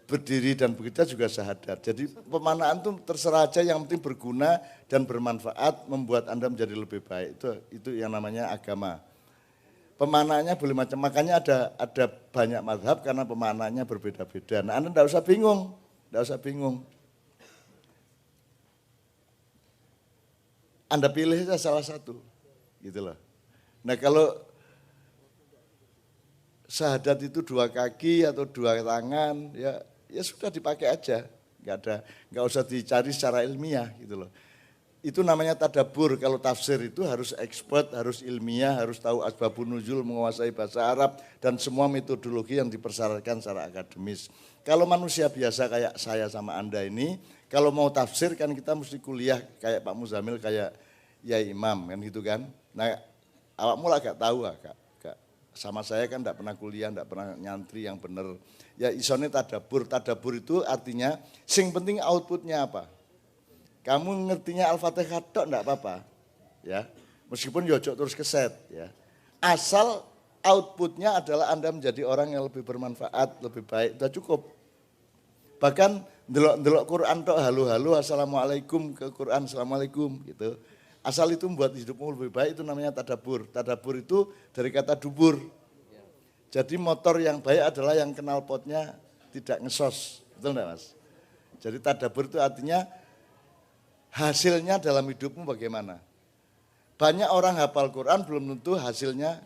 berdiri dan bekerja juga syahadat. Jadi pemanaan itu terserah aja, yang penting berguna dan bermanfaat, membuat Anda menjadi lebih baik. Itu yang namanya agama. Pemanaannya boleh macam, makanya ada banyak mazhab karena pemanaannya berbeda-beda. Nah, Anda tidak usah bingung, Anda pilih saja salah satu, gitu loh. Nah, kalau syahadat itu 2 kaki atau 2 tangan, ya sudah dipakai aja, nggak usah dicari secara ilmiah, gitu loh. Itu namanya tadabbur. Kalau tafsir itu harus expert, harus ilmiah, harus tahu asbabun nuzul, menguasai bahasa Arab, dan semua metodologi yang dipersyaratkan secara akademis. Kalau manusia biasa kayak saya sama Anda ini, kalau mau tafsir kan kita mesti kuliah kayak Pak Muzamil, kayak Yai Imam kan gitu kan. Nah, awakmu lah gak tahu agak. Sama saya kan tidak pernah kuliah, tidak pernah nyantri yang benar. Ya isone tadabbur. Tadabbur itu artinya sing penting outputnya apa. Kamu ngertinya Al-Fatihah tok enggak apa-apa. Ya. Meskipun yojok terus keset ya. Asal outputnya adalah Anda menjadi orang yang lebih bermanfaat, lebih baik, sudah cukup. Bahkan ndelok Quran tok halo-halo assalamualaikum ke Quran assalamualaikum gitu. Asal itu membuat hidupmu lebih baik, itu namanya tadabbur. Tadabbur itu dari kata dubur. Jadi motor yang baik adalah yang kenal potnya tidak ngesos. Betul enggak, Mas? Jadi tadabbur itu artinya hasilnya dalam hidupmu bagaimana. Banyak orang hafal Quran belum tentu hasilnya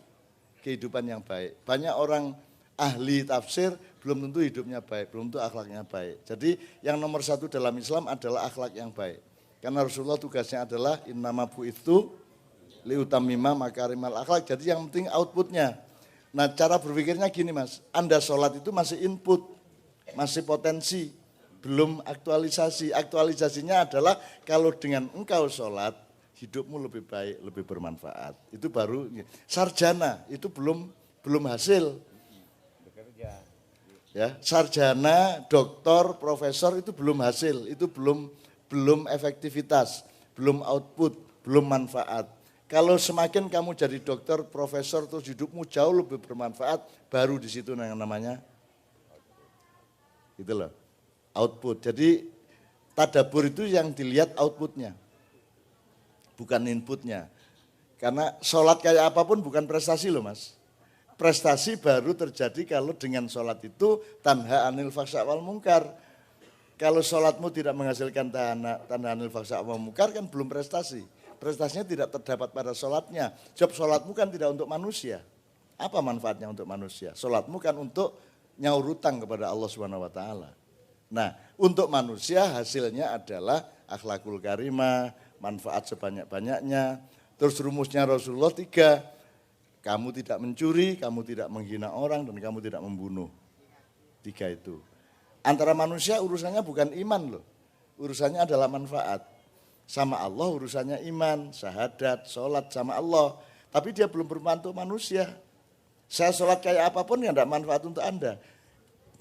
kehidupan yang baik. Banyak orang ahli tafsir belum tentu hidupnya baik, belum tentu akhlaknya baik. Jadi yang nomor 1 dalam Islam adalah akhlak yang baik. Karena Rasulullah tugasnya adalah innama bu'itsu liutammima makarimal akhlak. Jadi yang penting outputnya. Nah, cara berpikirnya gini, Mas. Anda sholat itu masih input, masih potensi, belum aktualisasi. Aktualisasinya adalah kalau dengan engkau sholat, hidupmu lebih baik, lebih bermanfaat. Itu baru sarjana, itu belum hasil. Ya, sarjana, doktor, profesor itu belum hasil, itu belum efektivitas, belum output, belum manfaat. Kalau semakin kamu jadi dokter, profesor, terus hidupmu jauh lebih bermanfaat, baru di situ yang namanya gitu loh, output. Jadi tadabbur itu yang dilihat outputnya, bukan inputnya. Karena sholat kayak apapun bukan prestasi loh, Mas. Prestasi baru terjadi kalau dengan sholat itu tanha anil fahsya wal munkar. Kalau sholatmu tidak menghasilkan tanha anil fahsya wal munkar kan belum prestasi. Prestasinya tidak terdapat pada sholatnya. Job sholatmu kan tidak untuk manusia. Apa manfaatnya untuk manusia? Sholatmu kan untuk nyaur utang kepada Allah Subhanahu wa taala. Nah, untuk manusia hasilnya adalah akhlakul karimah, manfaat sebanyak-banyaknya. Terus rumusnya Rasulullah 3, kamu tidak mencuri, kamu tidak menghina orang, dan kamu tidak membunuh. 3 itu. Antara manusia urusannya bukan iman loh, urusannya adalah manfaat. Sama Allah urusannya iman, syahadat, sholat sama Allah. Tapi dia belum bermanfaat untuk manusia. Saya sholat kayak apapun yang tidak manfaat untuk Anda.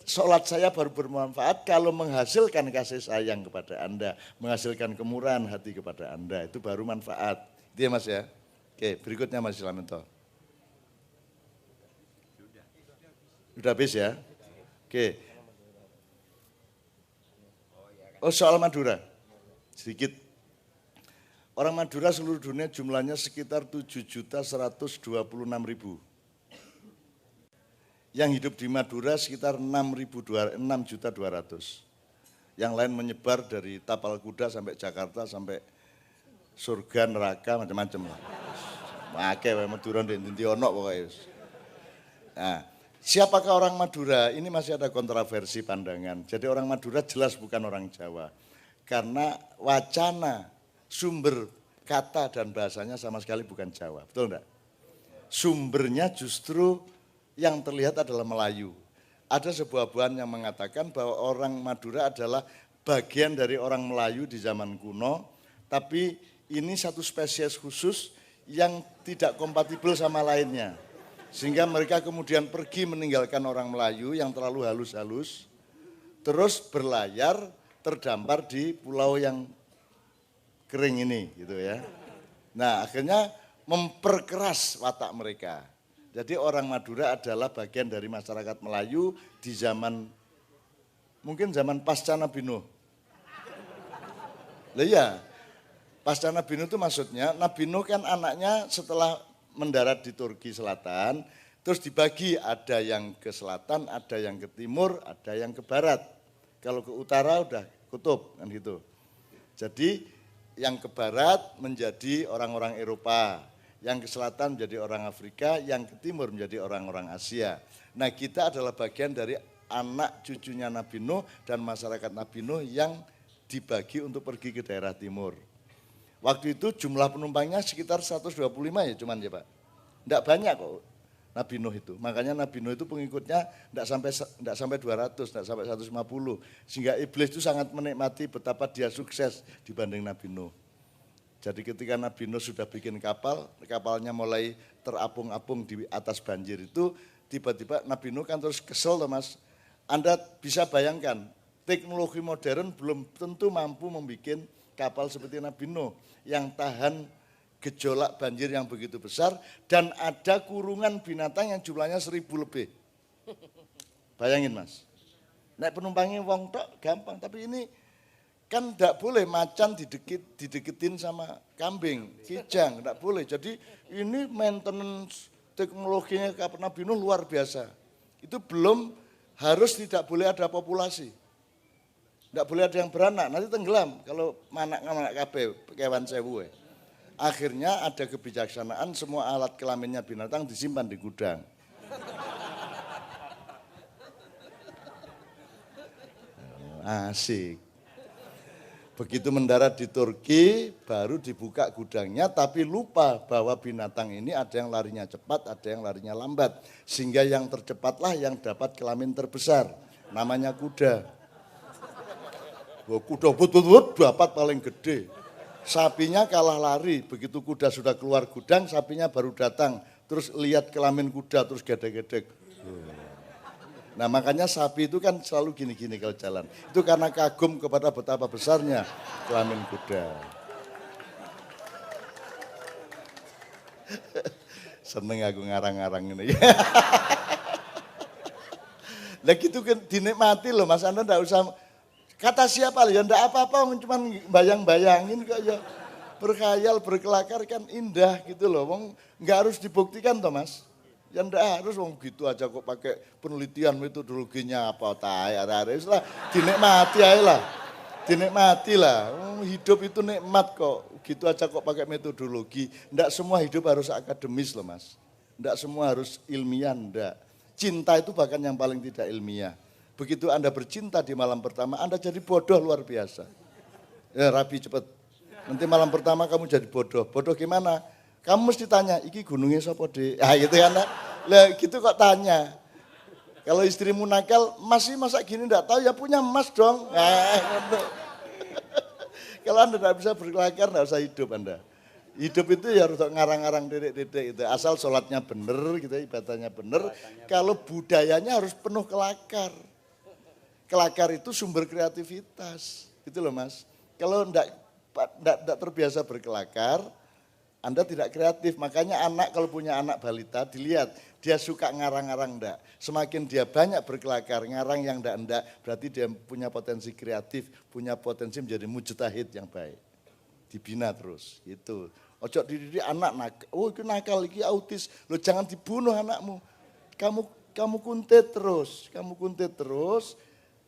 Sholat saya baru bermanfaat kalau menghasilkan kasih sayang kepada Anda, menghasilkan kemurahan hati kepada Anda, itu baru manfaat. Itu ya Mas ya. Oke, berikutnya Mas Ilamanto. Sudah habis ya? Oke. Oh, soal Madura, sedikit. Orang Madura seluruh dunia jumlahnya sekitar 7.126.000. Yang hidup di Madura sekitar 6.200. Yang lain menyebar dari tapal kuda sampai Jakarta, sampai surga, neraka, macam-macam. Oke, Madura ndi ono pokoknya. Nah, siapakah orang Madura? Ini masih ada kontroversi pandangan. Jadi orang Madura jelas bukan orang Jawa. Karena wacana, sumber kata dan bahasanya sama sekali bukan Jawa. Betul enggak? Sumbernya justru yang terlihat adalah Melayu. Ada sebuah buah yang mengatakan bahwa orang Madura adalah bagian dari orang Melayu di zaman kuno. Tapi ini satu spesies khusus yang tidak kompatibel sama lainnya. Sehingga mereka kemudian pergi meninggalkan orang Melayu yang terlalu halus-halus, terus berlayar terdampar di pulau yang kering ini gitu ya. Nah, akhirnya memperkeras watak mereka. Jadi orang Madura adalah bagian dari masyarakat Melayu di zaman Mungkin zaman pasca Nabi Nuh. Lah iya, pasca Nabi Nuh itu maksudnya, Nabi Nuh kan anaknya setelah mendarat di Turki Selatan, terus dibagi, ada yang ke selatan, ada yang ke timur, ada yang ke barat. Kalau ke utara udah kutub, kan gitu. Jadi yang ke barat menjadi orang-orang Eropa, yang ke selatan menjadi orang Afrika, yang ke timur menjadi orang-orang Asia. Nah kita adalah bagian dari anak cucunya Nabi Nuh dan masyarakat Nabi Nuh yang dibagi untuk pergi ke daerah timur. Waktu itu jumlah penumpangnya sekitar 125 ya cuman ya Pak. Enggak banyak kok Nabi Nuh itu. Makanya Nabi Nuh itu pengikutnya enggak sampai 200, enggak sampai 150. Sehingga iblis itu sangat menikmati betapa dia sukses dibanding Nabi Nuh. Jadi ketika Nabi Nuh sudah bikin kapal, kapalnya mulai terapung-apung di atas banjir itu, tiba-tiba Nabi Nuh kan terus kesel loh Mas. Anda bisa bayangkan, teknologi modern belum tentu mampu membuat kapal seperti Nabi Nuh yang tahan gejolak banjir yang begitu besar dan ada kurungan binatang yang jumlahnya 1000 lebih. Bayangin Mas. Naik penumpangnya wong tok gampang, tapi ini kan tidak boleh macan dideketin sama kambing, kijang, tidak boleh. Jadi ini maintenance teknologinya kapal Nabi Nuh luar biasa. Itu belum harus tidak boleh ada populasi. Tidak boleh ada yang beranak, nanti tenggelam kalau manak kabeh kewan sewu. Akhirnya ada kebijaksanaan semua alat kelaminnya binatang disimpan di gudang. Asik. Begitu mendarat di Turki baru dibuka gudangnya tapi lupa bahwa binatang ini ada yang larinya cepat, ada yang larinya lambat. Sehingga yang tercepatlah yang dapat kelamin terbesar, namanya kuda. Kuda but dapat paling gede. Sapinya kalah lari, begitu kuda sudah keluar gudang, sapinya baru datang. Terus lihat kelamin kuda, terus gedek-gedek. Nah makanya sapi itu kan selalu gini-gini kalau jalan. Itu karena kagum kepada betapa besarnya kelamin kuda. Seneng aku ngarang-ngarang ini. Lah gitu kan dinikmati loh Mas, Anda enggak usah kata siapa ya enggak apa-apa, cuma bayang-bayangin kok ya. Berkhayal, berkelakar kan indah gitu loh. Wong enggak harus dibuktikan toh Mas. Ya enggak harus wong gitu aja kok pakai penelitian metodologinya apa tae arek-arek lah dinikmati ae lah. Dinikmati lah. Hidup itu nikmat kok. Gitu aja kok pakai metodologi. Enggak semua hidup harus akademis loh Mas. Enggak semua harus ilmiah, enggak. Cinta itu bahkan yang paling tidak ilmiah. Begitu Anda bercinta di malam pertama, Anda jadi bodoh luar biasa. Ya rapi cepet. Nanti malam pertama kamu jadi bodoh. Bodoh gimana? Kamu mesti tanya, iki gunungnya sapa Dik? Ah gitu kan. Lah gitu kok tanya. Kalau istrimu nakal, masih masa gini enggak tahu ya punya emas dong. Kalau Anda enggak bisa berkelakar, enggak usah hidup Anda. Hidup itu ya harus ngarang-ngarang dedek-dedek itu. Asal sholatnya bener gitu, ibadahnya bener. Kalau budayanya harus penuh kelakar. Kelakar itu sumber kreativitas, gitu loh Mas. Kalau enggak terbiasa berkelakar, Anda tidak kreatif. Makanya anak kalau punya anak balita, dilihat dia suka ngarang-ngarang enggak. Semakin dia banyak berkelakar, ngarang yang enggak, berarti dia punya potensi kreatif, punya potensi menjadi mujtahid yang baik. Dibina terus, gitu. Ojo dididik anak oh itu nakal, itu autis. Lo jangan dibunuh anakmu. Kamu kuntit terus,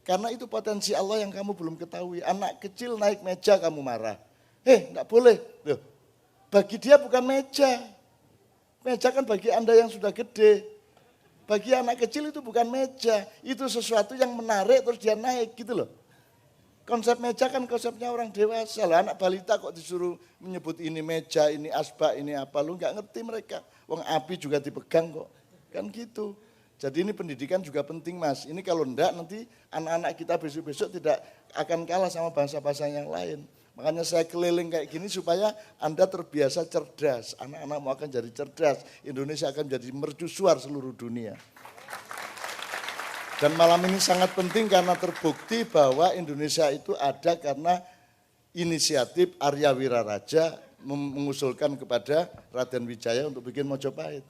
karena itu potensi Allah yang kamu belum ketahui. Anak kecil naik meja kamu marah. Enggak boleh. Loh, bagi dia bukan meja. Meja kan bagi Anda yang sudah gede. Bagi anak kecil itu bukan meja. Itu sesuatu yang menarik terus dia naik gitu loh. Konsep meja kan konsepnya orang dewasa. Lah anak balita kok disuruh menyebut ini meja, ini asbak, ini apa. Lu enggak ngerti mereka. Wong api juga dipegang kok. Kan gitu. Jadi ini pendidikan juga penting Mas. Ini kalau enggak nanti anak-anak kita besok-besok tidak akan kalah sama bangsa-bangsa yang lain. Makanya saya keliling kayak gini supaya Anda terbiasa cerdas. Anak-anakmu akan jadi cerdas. Indonesia akan menjadi mercusuar seluruh dunia. Dan malam ini sangat penting karena terbukti bahwa Indonesia itu ada karena inisiatif Arya Wiraraja mengusulkan kepada Raden Wijaya untuk bikin Mojopahit.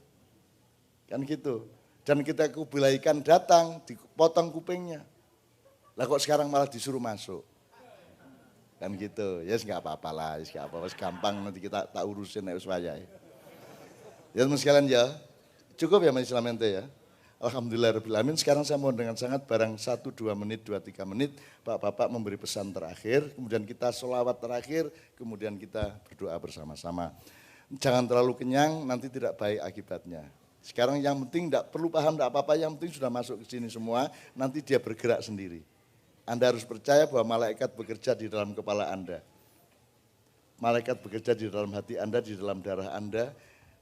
Kan gitu. Dan kita Kubilai Khan datang, dipotong kupingnya. Lah kok sekarang malah disuruh masuk? Kan gitu, ya nggak apa-apa lah, nggak apa-apa, gampang nanti kita tak urusin ya supaya. Ya teman sekalian ya, cukup ya Mas Islam ente ya. Alhamdulillahirrahmanirrahim. Sekarang saya mohon dengan sangat barang 1-2 menit, 2-3 menit, Bapak-bapak memberi pesan terakhir, kemudian kita sholawat terakhir, kemudian kita berdoa bersama-sama. Jangan terlalu kenyang, nanti tidak baik akibatnya. Sekarang yang penting tidak perlu paham, tidak apa-apa, yang penting sudah masuk ke sini semua, nanti dia bergerak sendiri. Anda harus percaya bahwa malaikat bekerja di dalam kepala Anda. Malaikat bekerja di dalam hati Anda, di dalam darah Anda.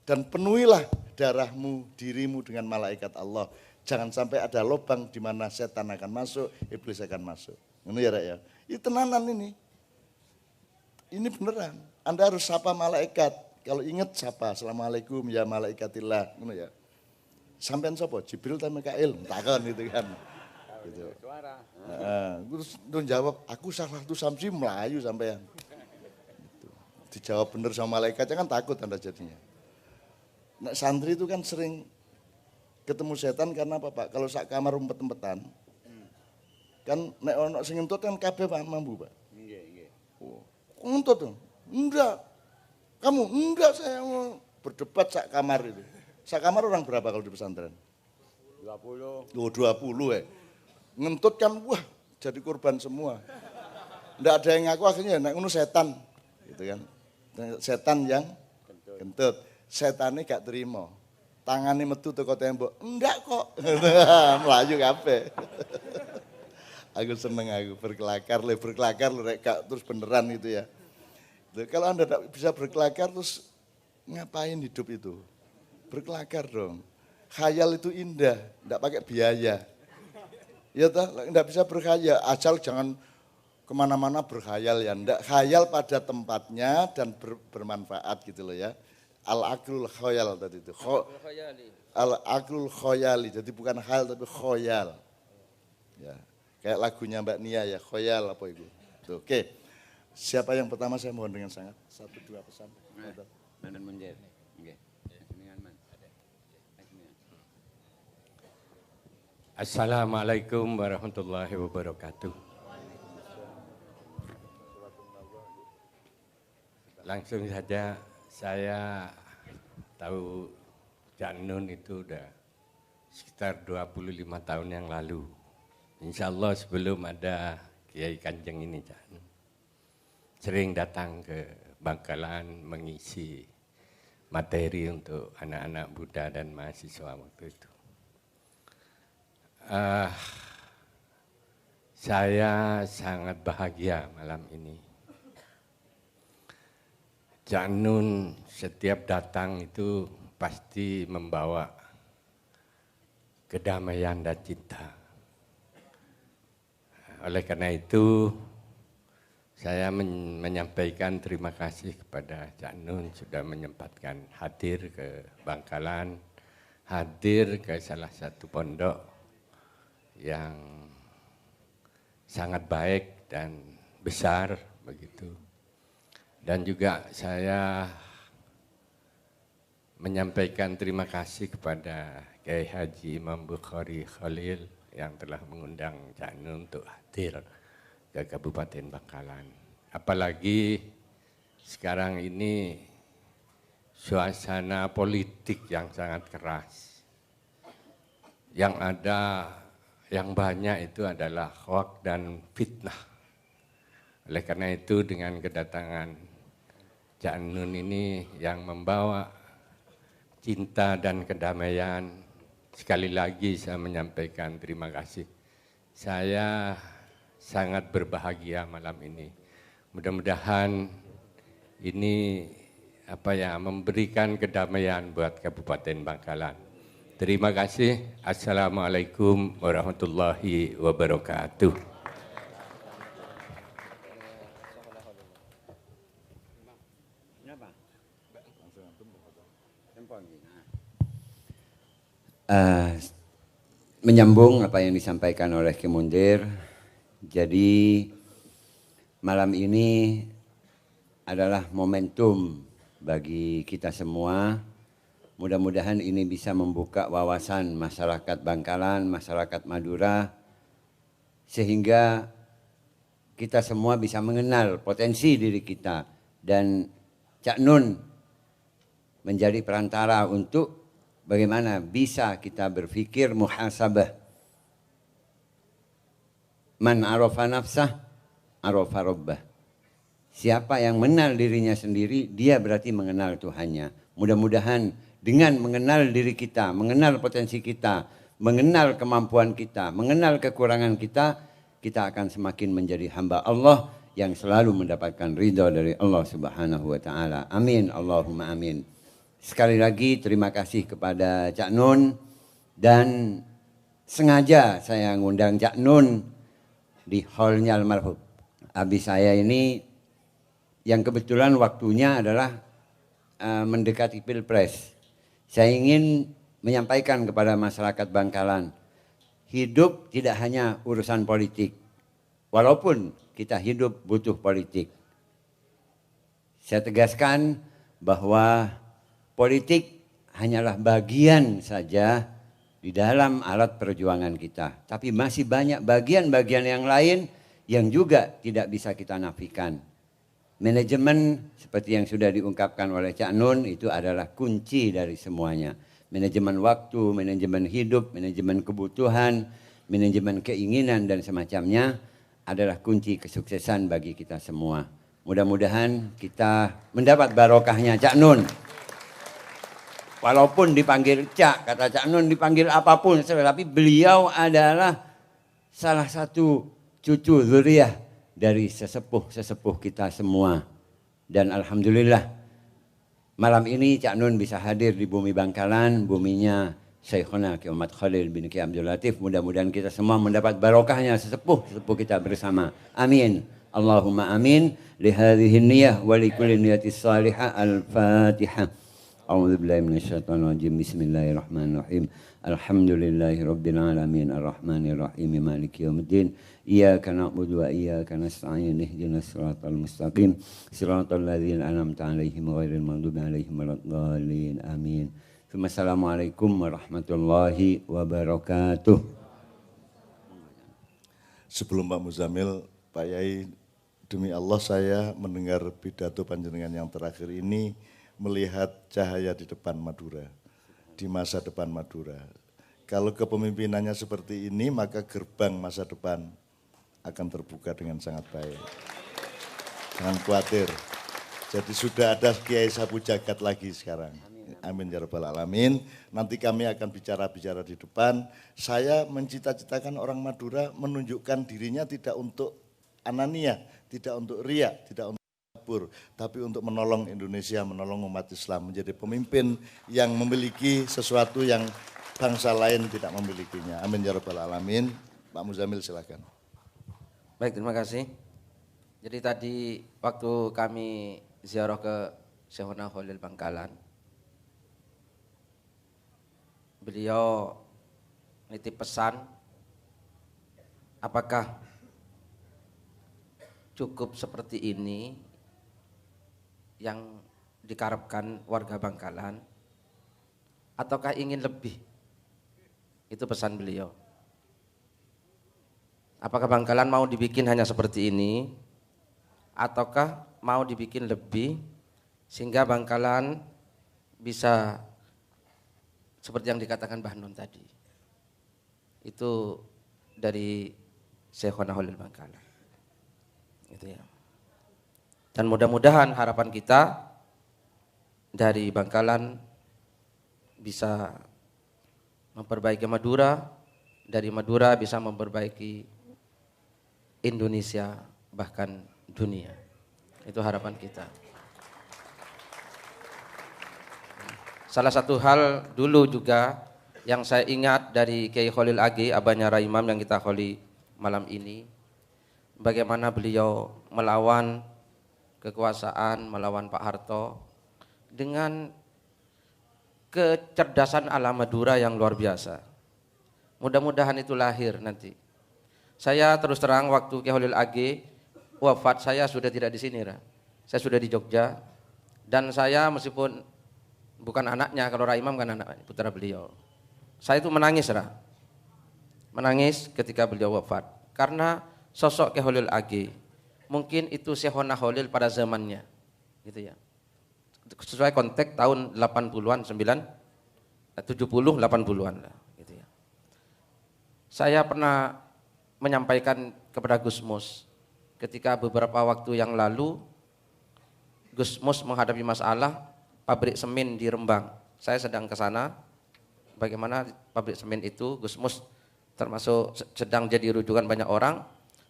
Dan penuhilah darahmu, dirimu dengan malaikat Allah. Jangan sampai ada lubang di mana setan akan masuk, iblis akan masuk. Ini ya Rek ya. Ini tenanan ini. Ini beneran. Anda harus sapa malaikat. Kalau ingat sapa, Assalamualaikum ya malaikatillah. Ini ya. Sampean sapa? Jibril ta Mikail? Takon gitu kan. Gitu. Terus jawab, aku Sarfatu Samsi Melayu sampean. Gitu. Dijawab bener sama malaikatnya kan takut Anda jadinya. Nah, santri itu kan sering ketemu setan karena apa Pak? Kalau sak kamar umpet-umpetan, kan nek ono sing ngentut kan kabeh mampu Pak. Nggih. Oh, ngentut tuh? Enggak. Kamu? Enggak, saya mau berdebat sak kamar itu. Sak kamar orang berapa kalau di pesantren? 20. Oh, 20 ya. Ngentut kan wah jadi korban semua. Nggak ada yang ngaku akhirnya nek ngono setan gitu kan. Setan yang kentut. Setannya gak terima. Tangannya metu teko tembok. Enggak kok. Melayu kabeh. Aku seneng aku berkelakar rek terus beneran itu ya. Kalau Anda tidak bisa berkelakar terus ngapain hidup itu? Berkelakar dong. Khayal itu indah, enggak pakai biaya. Ya toh, enggak bisa berkhayal, asal jangan kemana-mana berkhayal ya. Enggak, khayal pada tempatnya dan bermanfaat gitu loh ya. Al-aklul khoyal tadi itu. Al-aklul khoyali, jadi bukan khayal tapi khoyal. Ya, kayak lagunya Mbak Nia ya, khoyal apa itu. Tuh, oke. Siapa yang pertama saya mohon dengan sangat 1-2 pesan. Mandan Munjir. Assalamualaikum warahmatullahi wabarakatuh. Langsung saja saya tahu Cak Nun itu udah sekitar 25 tahun yang lalu. Insya Allah sebelum ada Kiai Kanjeng ini Cak Nun. Sering datang ke Bangkalan mengisi materi untuk anak-anak muda dan mahasiswa waktu itu. Saya sangat bahagia malam ini. Cak Nun setiap datang itu pasti membawa kedamaian dan cinta. Oleh karena itu, saya menyampaikan terima kasih kepada Cak Nun sudah menyempatkan hadir ke Bangkalan, hadir ke salah satu pondok yang sangat baik dan besar begitu. Dan juga saya menyampaikan terima kasih kepada Kiai Haji Imam Bukhari Khalil yang telah mengundang Cak Nun untuk hadir ke Kabupaten Bangkalan. Apalagi sekarang ini suasana politik yang sangat keras. Yang ada, yang banyak itu adalah hoak dan fitnah. Oleh karena itu dengan kedatangan Cak Nun ini yang membawa cinta dan kedamaian, sekali lagi saya menyampaikan terima kasih. Saya sangat berbahagia malam ini. Mudah-mudahan ini memberikan kedamaian buat Kabupaten Bangkalan. Terima kasih. Assalamualaikum warahmatullahi wabarakatuh. Menyambung apa yang disampaikan oleh Ki Mundir. Jadi malam ini adalah momentum bagi kita semua. Mudah-mudahan ini bisa membuka wawasan masyarakat Bangkalan, masyarakat Madura sehingga kita semua bisa mengenal potensi diri kita, dan Cak Nun menjadi perantara untuk bagaimana bisa kita berpikir muhasabah. Man arafa nafsah arafa rabbah. Siapa yang mengenal dirinya sendiri, dia berarti mengenal Tuhannya. Mudah-mudahan dengan mengenal diri kita, mengenal potensi kita, mengenal kemampuan kita, mengenal kekurangan kita, kita akan semakin menjadi hamba Allah yang selalu mendapatkan ridha dari Allah Subhanahu wa taala. Amin, Allahumma amin. Sekali lagi terima kasih kepada Cak Nun, dan sengaja saya ngundang Cak Nun di hallnya almarhum abi saya ini, yang kebetulan waktunya adalah mendekati Pilpres. Saya ingin menyampaikan kepada masyarakat Bangkalan, hidup tidak hanya urusan politik. Walaupun kita hidup butuh politik. Saya tegaskan bahwa politik hanyalah bagian saja di dalam alat perjuangan kita. Tapi masih banyak bagian-bagian yang lain yang juga tidak bisa kita nafikan. Manajemen seperti yang sudah diungkapkan oleh Cak Nun itu adalah kunci dari semuanya. Manajemen waktu, manajemen hidup, manajemen kebutuhan, manajemen keinginan dan semacamnya adalah kunci kesuksesan bagi kita semua. Mudah-mudahan kita mendapat barokahnya Cak Nun. Walaupun dipanggil Cak, kata Cak Nun dipanggil apapun, tapi beliau adalah salah satu cucu zuriyah dari sesepuh-sesepuh kita semua. Dan alhamdulillah malam ini Cak Nun bisa hadir di bumi Bangkalan, buminya Syekhuna Ki Ahmad Khalil bin Ki Abdul Latif. Mudah-mudahan kita semua mendapat barokahnya sesepuh-sesepuh kita bersama. Amin. Allahumma amin. Lihadhihi niyah wa likulli niyatis salihah. Al-Fatihah. A'udzu billahi minasyaitonir rajim. Bismillahirrahmanirrahim. Alhamdulillahi rabbil alamin arrahmanir rahim maliki yaumiddin. Iyyaka na'budu wa iyyaka nasta'in ihdinas siratal mustaqim siratal ladzina an'amta 'alaihim ghairil maghdubi 'alaihim waladdallin. Amin. Assalamualaikum warahmatullahi wabarakatuh. Sebelum Pak Muzamil, Pak Yai, demi Allah saya mendengar pidato panjenengan yang terakhir ini melihat cahaya di depan Madura, di masa depan Madura. Kalau kepemimpinannya seperti ini, maka gerbang masa depan akan terbuka dengan sangat baik. Jangan khawatir. Jadi sudah ada Kiai Sapu Jagat lagi sekarang. Amin ya rabbal alamin. Nanti kami akan bicara-bicara di depan. Saya mencita-citakan orang Madura menunjukkan dirinya tidak untuk anania, tidak untuk riya, tidak untuk kabur, tapi untuk menolong Indonesia, menolong umat Islam, menjadi pemimpin yang memiliki sesuatu yang bangsa lain tidak memilikinya. Amin ya rabbal alamin. Pak Muzamil silakan. Baik, terima kasih. Jadi tadi waktu kami ziarah ke Syekhuna Khalil Bangkalan, beliau nitip pesan, apakah cukup seperti ini yang dikarepkan warga Bangkalan, ataukah ingin lebih? Itu pesan beliau. Apakah Bangkalan mau dibikin hanya seperti ini, ataukah mau dibikin lebih sehingga Bangkalan bisa seperti yang dikatakan Mbah Nun tadi. Itu dari Syekhuna Khalil Bangkalan. Itu ya. Dan mudah-mudahan harapan kita dari Bangkalan bisa memperbaiki Madura, dari Madura bisa memperbaiki Indonesia, bahkan dunia. Itu harapan kita. Salah satu hal dulu juga yang saya ingat dari Kiai Khalil Age, abahnya Raimam yang kita kholi malam ini, bagaimana beliau melawan kekuasaan, melawan Pak Harto dengan kecerdasan ala Madura yang luar biasa. Mudah-mudahan itu lahir nanti. Saya terus terang waktu Kiai Khalil Age wafat, saya sudah tidak di sini, saya sudah di Jogja, dan saya meskipun bukan anaknya, kalau Raimam kan anak putra beliau. Saya itu menangis, menangis ketika beliau wafat. karena sosok Kiai Khalil Age. Mungkin itu Syekhona Khalil pada zamannya. Gitu ya. Sesuai konteks tahun 80-an, 70, 80-an lah. Gitu ya. Saya pernah menyampaikan kepada Gus Mus ketika beberapa waktu yang lalu Gus Mus menghadapi masalah pabrik semen di Rembang. Saya sedang ke sana. Bagaimana pabrik semen itu, Gus Mus termasuk sedang jadi rujukan banyak orang.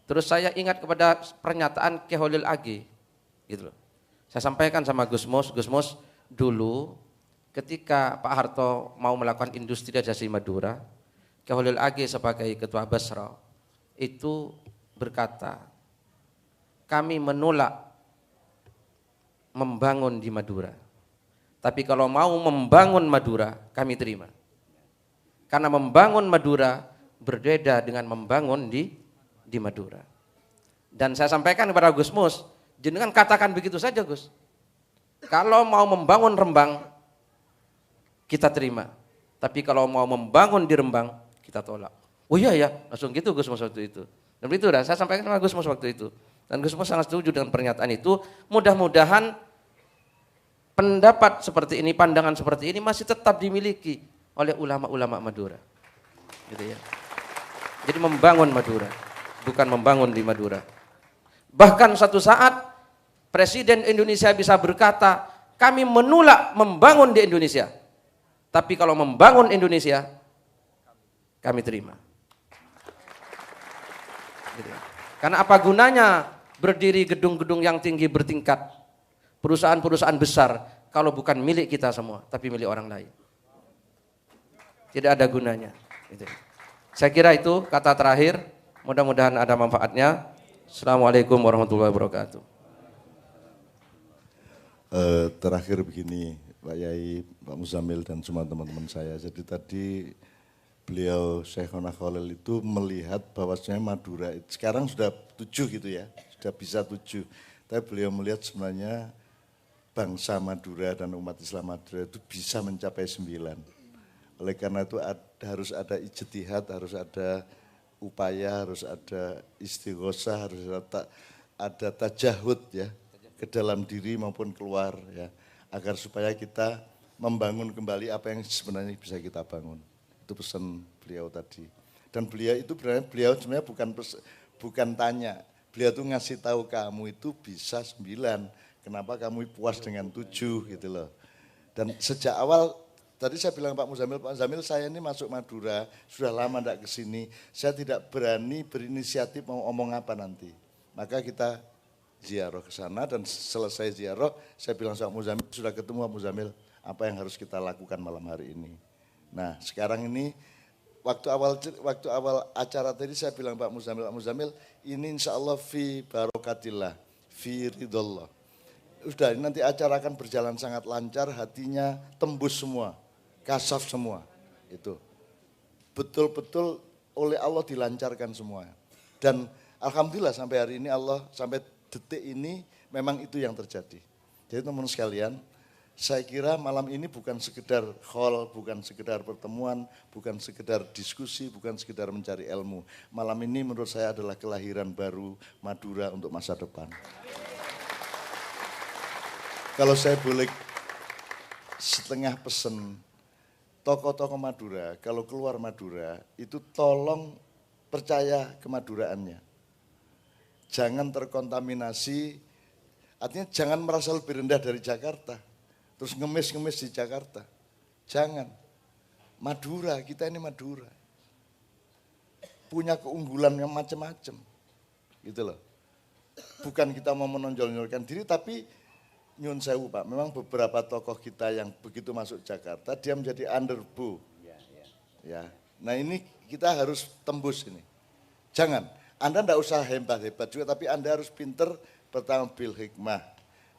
Terus saya ingat kepada pernyataan Kiai Khalil Age. Gitu loh. Saya sampaikan sama Gus Mus dulu ketika Pak Harto mau melakukan industrialisasi Madura, Kiai Khalil Age sebagai ketua Basra itu berkata, kami menolak membangun di Madura. Tapi kalau mau membangun Madura, kami terima. Karena membangun Madura berbeda dengan membangun di Madura. Dan saya sampaikan kepada Gus Mus, jenengan katakan begitu saja Gus. Kalau mau membangun Rembang, kita terima. Tapi kalau mau membangun di Rembang, kita tolak. Oh iya ya, langsung gitu Gus Mus waktu itu. Dan itu udah saya sampaikan sama Gus Mus waktu itu. Dan Gus Mus sangat setuju dengan pernyataan itu. Mudah-mudahan pendapat seperti ini, pandangan seperti ini masih tetap dimiliki oleh ulama-ulama Madura. Gitu ya. Jadi membangun Madura, bukan membangun di Madura. Bahkan suatu saat Presiden Indonesia bisa berkata, kami menolak membangun di Indonesia. Tapi kalau membangun Indonesia, kami terima. Gitu ya. Karena apa gunanya berdiri gedung-gedung yang tinggi bertingkat, perusahaan-perusahaan besar, kalau bukan milik kita semua, tapi milik orang lain. Tidak ada gunanya. Gitu. Saya kira itu kata terakhir, mudah-mudahan ada manfaatnya. Assalamualaikum warahmatullahi wabarakatuh. Terakhir begini, Pak Yai, Pak Muzamil dan semua teman-teman saya. Jadi tadi beliau Syekhona Khalil itu melihat bahwasanya Madura sekarang sudah 7 gitu ya, sudah bisa 7. Tapi beliau melihat sebenarnya bangsa Madura dan umat Islam Madura itu bisa mencapai 9. Oleh karena itu harus ada ijtihad, harus ada upaya, harus ada istighosah, harus ada tajahud ya, ke dalam diri maupun keluar ya, agar supaya kita membangun kembali apa yang sebenarnya bisa kita bangun. Itu pesan beliau tadi. Dan beliau itu sebenarnya bukan tanya, beliau tuh ngasih tahu kamu itu bisa 9, kenapa kamu puas dengan 7 gitu loh. Dan sejak awal tadi saya bilang Pak Muzamil, saya ini masuk Madura, sudah lama tidak kesini, saya tidak berani berinisiatif mau omong apa nanti. Maka kita ziarah ke sana dan selesai ziarah, saya bilang sama Muzamil, sudah ketemu Pak Muzamil, apa yang harus kita lakukan malam hari ini. Nah sekarang ini, waktu awal acara tadi saya bilang Pak Muzamil, ini insya Allah fi barokatillah, fi ridhollah. Udah nanti acara akan berjalan sangat lancar, hatinya tembus semua. Kasaf semua, itu betul-betul oleh Allah dilancarkan semua. Dan alhamdulillah sampai hari ini Allah, sampai detik ini memang itu yang terjadi. Jadi teman-teman sekalian, saya kira malam ini bukan sekedar khol, bukan sekedar pertemuan, bukan sekedar diskusi, bukan sekedar mencari ilmu. Malam ini menurut saya adalah kelahiran baru Madura untuk masa depan. Kalau saya boleh setengah pesan, tokoh-tokoh Madura, kalau keluar Madura, itu tolong percaya kemaduraannya. Jangan terkontaminasi, artinya jangan merasa lebih rendah dari Jakarta, terus ngemis-ngemis di Jakarta. Jangan. Madura, kita ini Madura. Punya keunggulan yang macam-macam. Gitu loh. Bukan kita mau menonjol-nonjolkan diri, tapi nyun sewu Pak, memang beberapa tokoh kita yang begitu masuk Jakarta, dia menjadi underbo. Ya. Nah ini kita harus tembus ini. Jangan, Anda enggak usah hebat-hebat juga, tapi Anda harus pinter, pertama bil hikmah,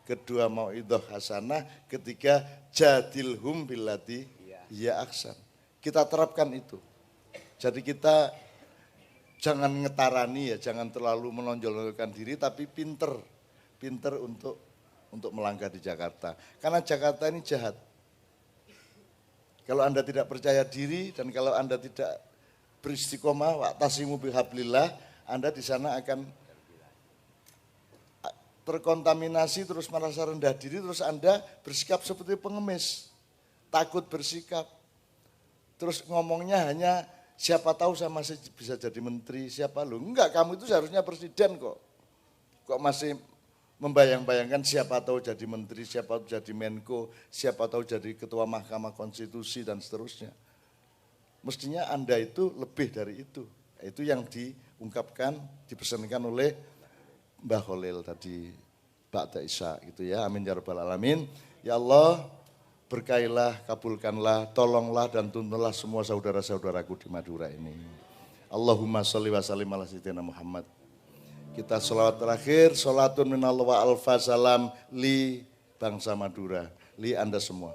kedua mauidhah hasanah, ketiga jadilhum billati hiya ahsan. Kita terapkan itu. Jadi kita jangan ngetarani ya, jangan terlalu menonjol-nonjolkan diri, tapi pinter untuk melangkah di Jakarta. Karena Jakarta ini jahat. Kalau Anda tidak percaya diri dan kalau Anda tidak beristiqomah, wa'tasimu bihablillah, Anda di sana akan terkontaminasi, terus merasa rendah diri, terus Anda bersikap seperti pengemis, takut bersikap. Terus ngomongnya hanya siapa tahu saya masih bisa jadi menteri, siapa lu. Enggak, kamu itu seharusnya presiden kok. Kok masih membayang-bayangkan siapa tahu jadi menteri, siapa tahu jadi Menko, siapa tahu jadi ketua Mahkamah Konstitusi dan seterusnya. Mestinya Anda itu lebih dari itu. Itu yang diungkapkan, dipesankan oleh Mbah Khalil tadi, Pak Isya gitu ya. Amin ya rabbal alamin. Ya Allah, berkailah, kabulkanlah, tolonglah dan tuntunlah semua saudara-saudaraku di Madura ini. Allahumma sholli wa sallim ala sayyidina Muhammad. Kita sholawat terakhir, sholatun minallah wa alfa salam li bangsa Madura, li Anda semua.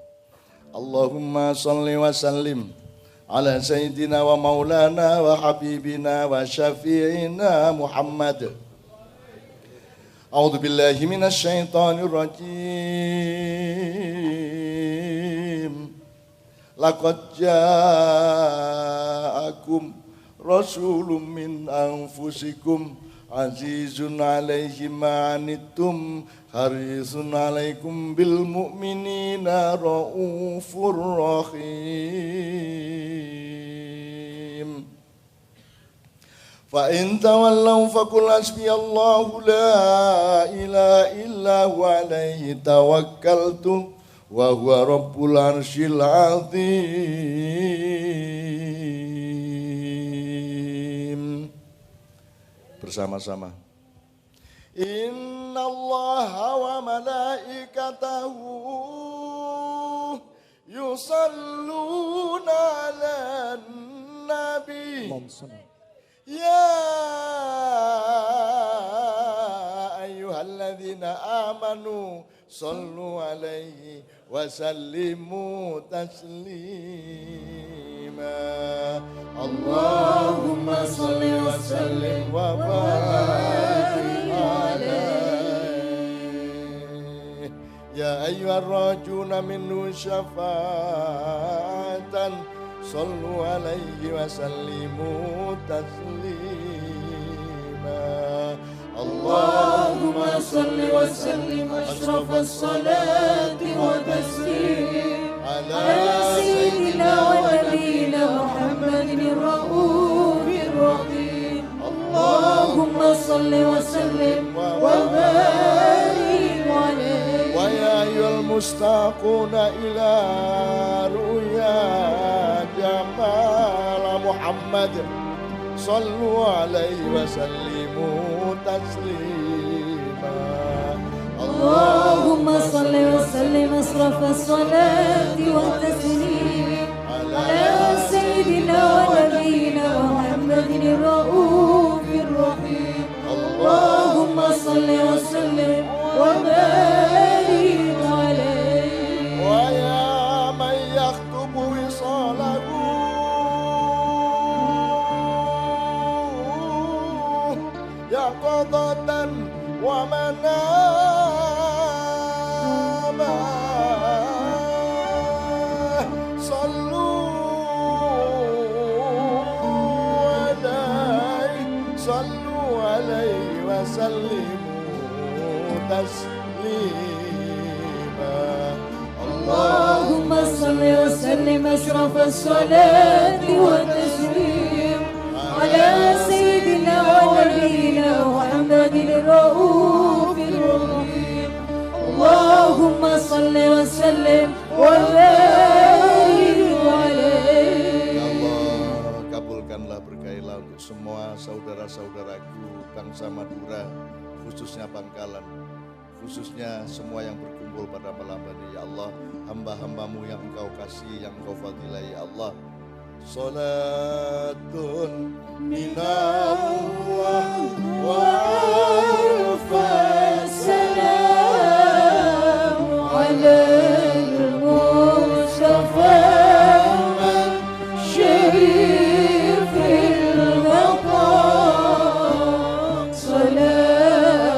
Allahumma sholli wa sallim ala sayyidina wa maulana wa habibina wa syafi'ina Muhammad. A'udzu billahi minasy syaithanir rajim. Laqad ja'akum rasulun min anfusikum azizun alaihi ma'anittum harisun alaikum bil mu'minina raufur rahim. Fa in tawallaw faqul hasbiyallahu la ilaha illa huwa alaihi tawakkaltu wa huwa rabbul arsyil azim. Bersama-sama. Innallaha wa malaikatahu yusalluna 'alan nabi. Ya ayyuhalladzina amanu sallu 'alaihi wa sallimu taslima. Allahumma salli wa sallim wa barik alaihi. Ya ayyuhar rajuna minhu syafa'atan sallu alaihi wa sallimu taslima. Allahumma salli wa sallim ashrafas salati wa taslim ala sayyidina wa nabiyina Muhammadin ar-raufir rahim. Allahumma salli wa sallim wa barik alaihi. Wa ya ayyuhal mustaquna ila ru'ya jamal Muhammad sallu alaihi wa sallimu taslima. اللهم صل وسلم أشرف الصلاة والتسليم على سيدنا ونبينا محمد الرؤوف الرحيم. اللهم صل وسلم وبارك عليه. ويا من يخطب وصاله يقظة ومناما صلوا عليه وسلموا تسليما. اللهم صل وسلم أشرف الصلاة والتسليم على سيدنا ونبينا محمد الرؤوف الرحيم. اللهم صل وسلم وبارك عليه. Ya Allah, kabulkanlah berkailah untuk semua saudara-saudaraku bangsa Madura, khususnya Bangkalan, khususnya semua yang berkumpul pada malam ini. Ya Allah, hamba-hambamu yang Engkau kasih, yang Engkau fadilai, ya Allah. Salatun minallah wa alfa salam alal Mustafa syarifil maqam. Salatun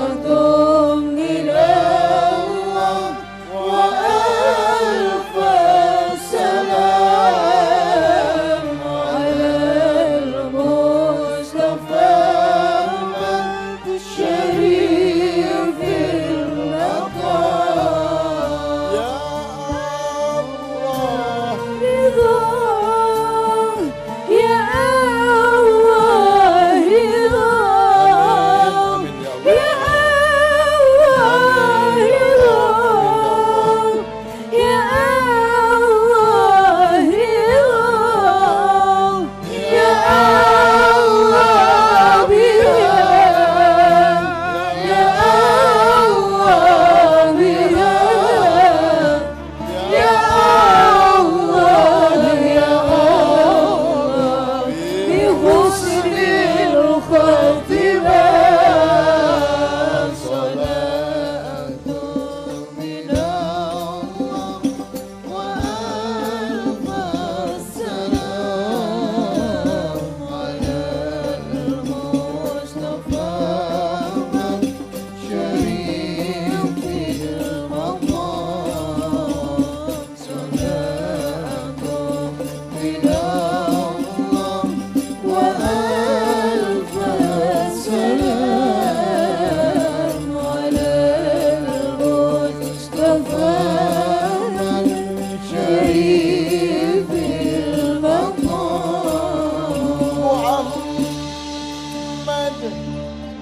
minallah wa alfa salam على المصطفى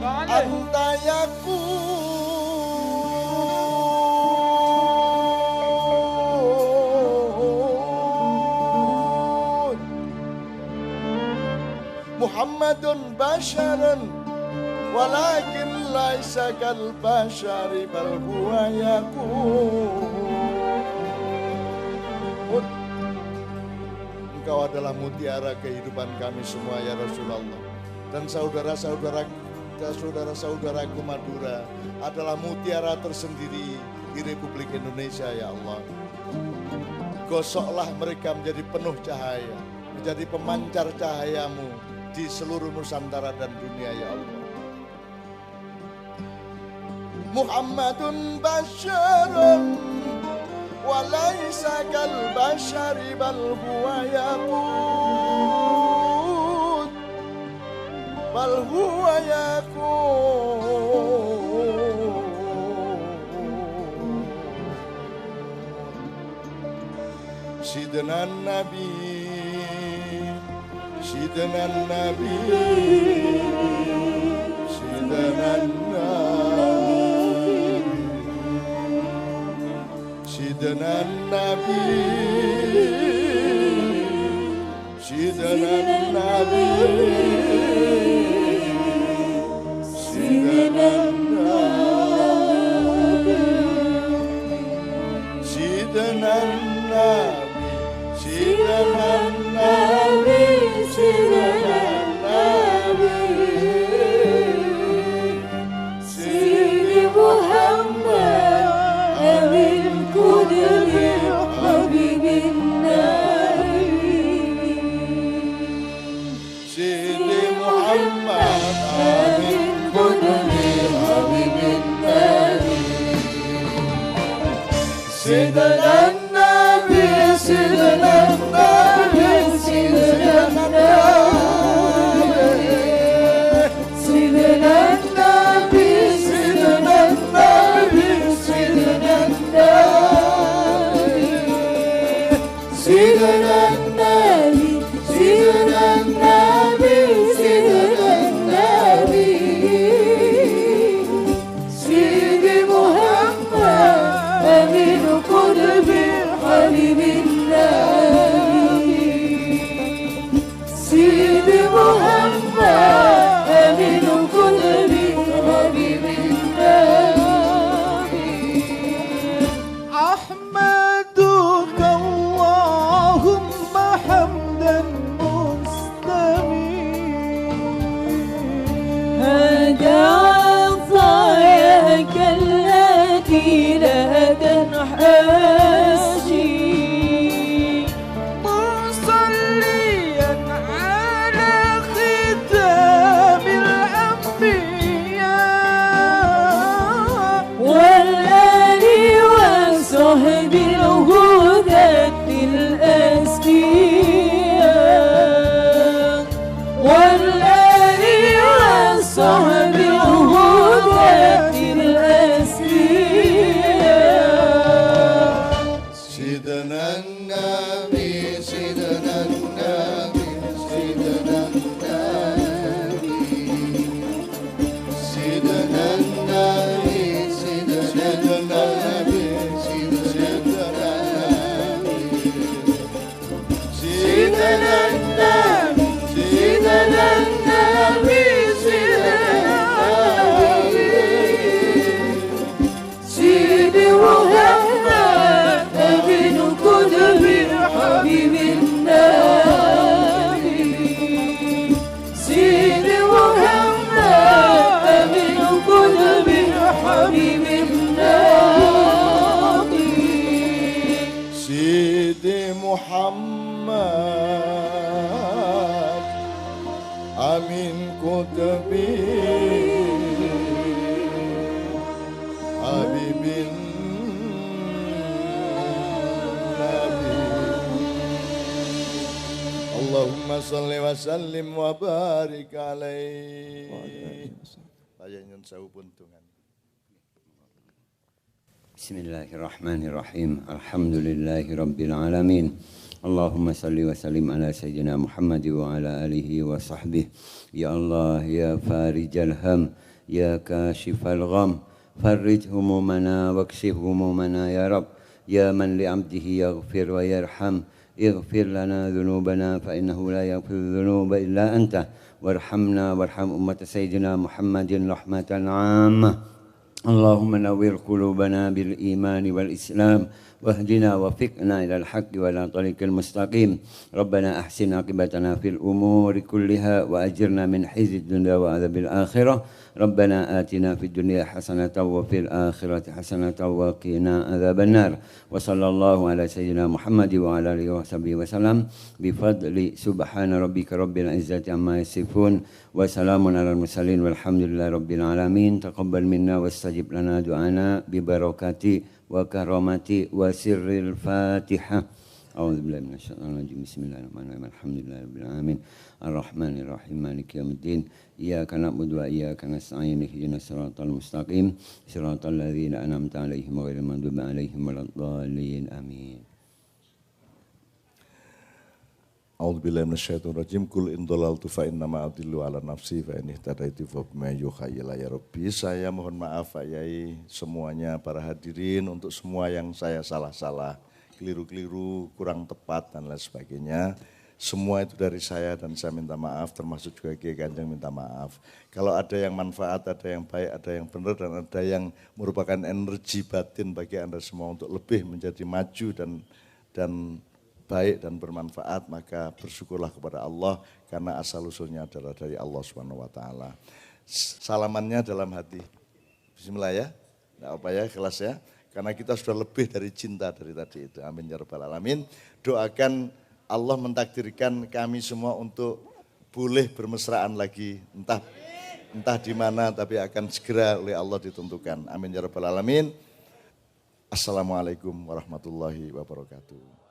anta yakun Muhammadun basharun walakin laisa kal bashari bal huwa yakun. Engkau adalah mutiara kehidupan kami semua ya Rasulullah. Dan saudara-saudaraku Madura adalah mutiara tersendiri di Republik Indonesia ya Allah. Gosoklah mereka menjadi penuh cahaya, menjadi pemancar cahayamu di seluruh Nusantara dan dunia ya Allah. Muhammadun basyarun walaysa kal basyari bal huwa yakun bal huwa yakun. Sidna Nabi Sidna Nabi Sidna Sidna Nabi Sidna Nabi Sidna Nabi Sidna Nabi Sidna Nabi Sidna Nabi Sidi Muhammad Amin Qudri Habibin Nabi Sidi Muhammad Amin Qudri Habibin Nabi Sidna Nabi Sidna Nabi Sidna Nabi Sidna Nabi Sidna Nabi Sidna Nabi Sidna Nabi Sidna Nabi Sidna Nabi Sidi Muhammad Amin Qudri Habibin Nabi Sidi Muhammad Amin Qudri Habibin Nabi أحمدك اللهم حمدا مستميت هذا عطاياك التي لا تنحاشي مصليا على ختام الأنبياء والآل وصحب الهداة الأسقياء والآل وصحب الهداة الأسقياء Sidna Nabi Sidna Nabi Sidna Nabi Sidna Nabi Sidna Nabi Sidna Nabi Sidna Nabi Sidna Nabi Sidna Nabi سيدي محمد أمين قدبي حبيب النبي سيدي محمد أمين قدبي حبيب النبي Sidi Muhammad Amin Qutbi Habibin Nabi Allahumma salli wa sallim wa barik alaihi. Layan sawu puntungan. Bismillahirrahmanirrahim. Alhamdulillahi rabbil alamin. Allahumma salli wa sallim ala sayyidina Muhammad wa ala alihi wa sahbihi. Ya Allah ya farijal ham, يا كاشف الغم فرج همومنا واكشف همومنا يا رب يا من لعبده يغفر ويرحم اغفر لنا ذنوبنا فإنه لا يغفر الذنوب إلا أنت وارحمنا وارحم أمة سيدنا محمد رحمة عامة اللهم نور قلوبنا بالإيمان والإسلام واهدنا وفقنا إلى الحق وإلى طريق المستقيم ربنا أحسن عاقبتنا في الأمور كلها وأجرنا من خزي الدنيا وعذاب الآخرة ربنا آتنا في الدنيا حسنة وفي الآخرة حسنة وقنا عذاب النار وصلى الله على سيدنا محمد وعلى آله وصحبه وسلم بفضل سبحان ربك رب العزة عما يصفون وسلام على المرسلين والحمد لله رب العالمين تقبل منا واستجب لنا دعانا ببركات وكرامة وسر الفاتحة أعوذ بالله من الشيطان الرجيم بسم الله الرحمن الرحيم الحمد لله رب العالمين الرحمن الرحيم مالك يوم الدين إياك نعبد وإياك نستعين اهدنا الصراط المستقيم صراط الذين أنعمت عليهم غير المغضوب عليهم ولا الضالين آمين A'udzu billahi minasyaitonir rajim. Qul in dhalaltu fa innama adillu ala nafsi fa in ihtadaitu fa bima yuha ya Rabbi. Saya mohon maaf Pak Yai semuanya para hadirin untuk semua yang saya salah-salah, keliru-keliru, kurang tepat dan lain sebagainya. Semua itu dari saya dan saya minta maaf, termasuk juga Kiai Kanjeng minta maaf. Kalau ada yang manfaat, ada yang baik, ada yang benar dan ada yang merupakan energi batin bagi Anda semua untuk lebih menjadi maju dan baik dan bermanfaat, maka bersyukurlah kepada Allah karena asal usulnya adalah dari Allah Subhanahu wa taala. Salamannya dalam hati. Bismillah ya. Enggak apa ya, kelas ya. Karena kita sudah lebih dari cinta dari tadi itu. Amin ya rabbal alamin. Doakan Allah mentakdirkan kami semua untuk boleh bermesraan lagi, entah di mana tapi akan segera oleh Allah ditentukan. Amin ya rabbal alamin. Assalamualaikum warahmatullahi wabarakatuh.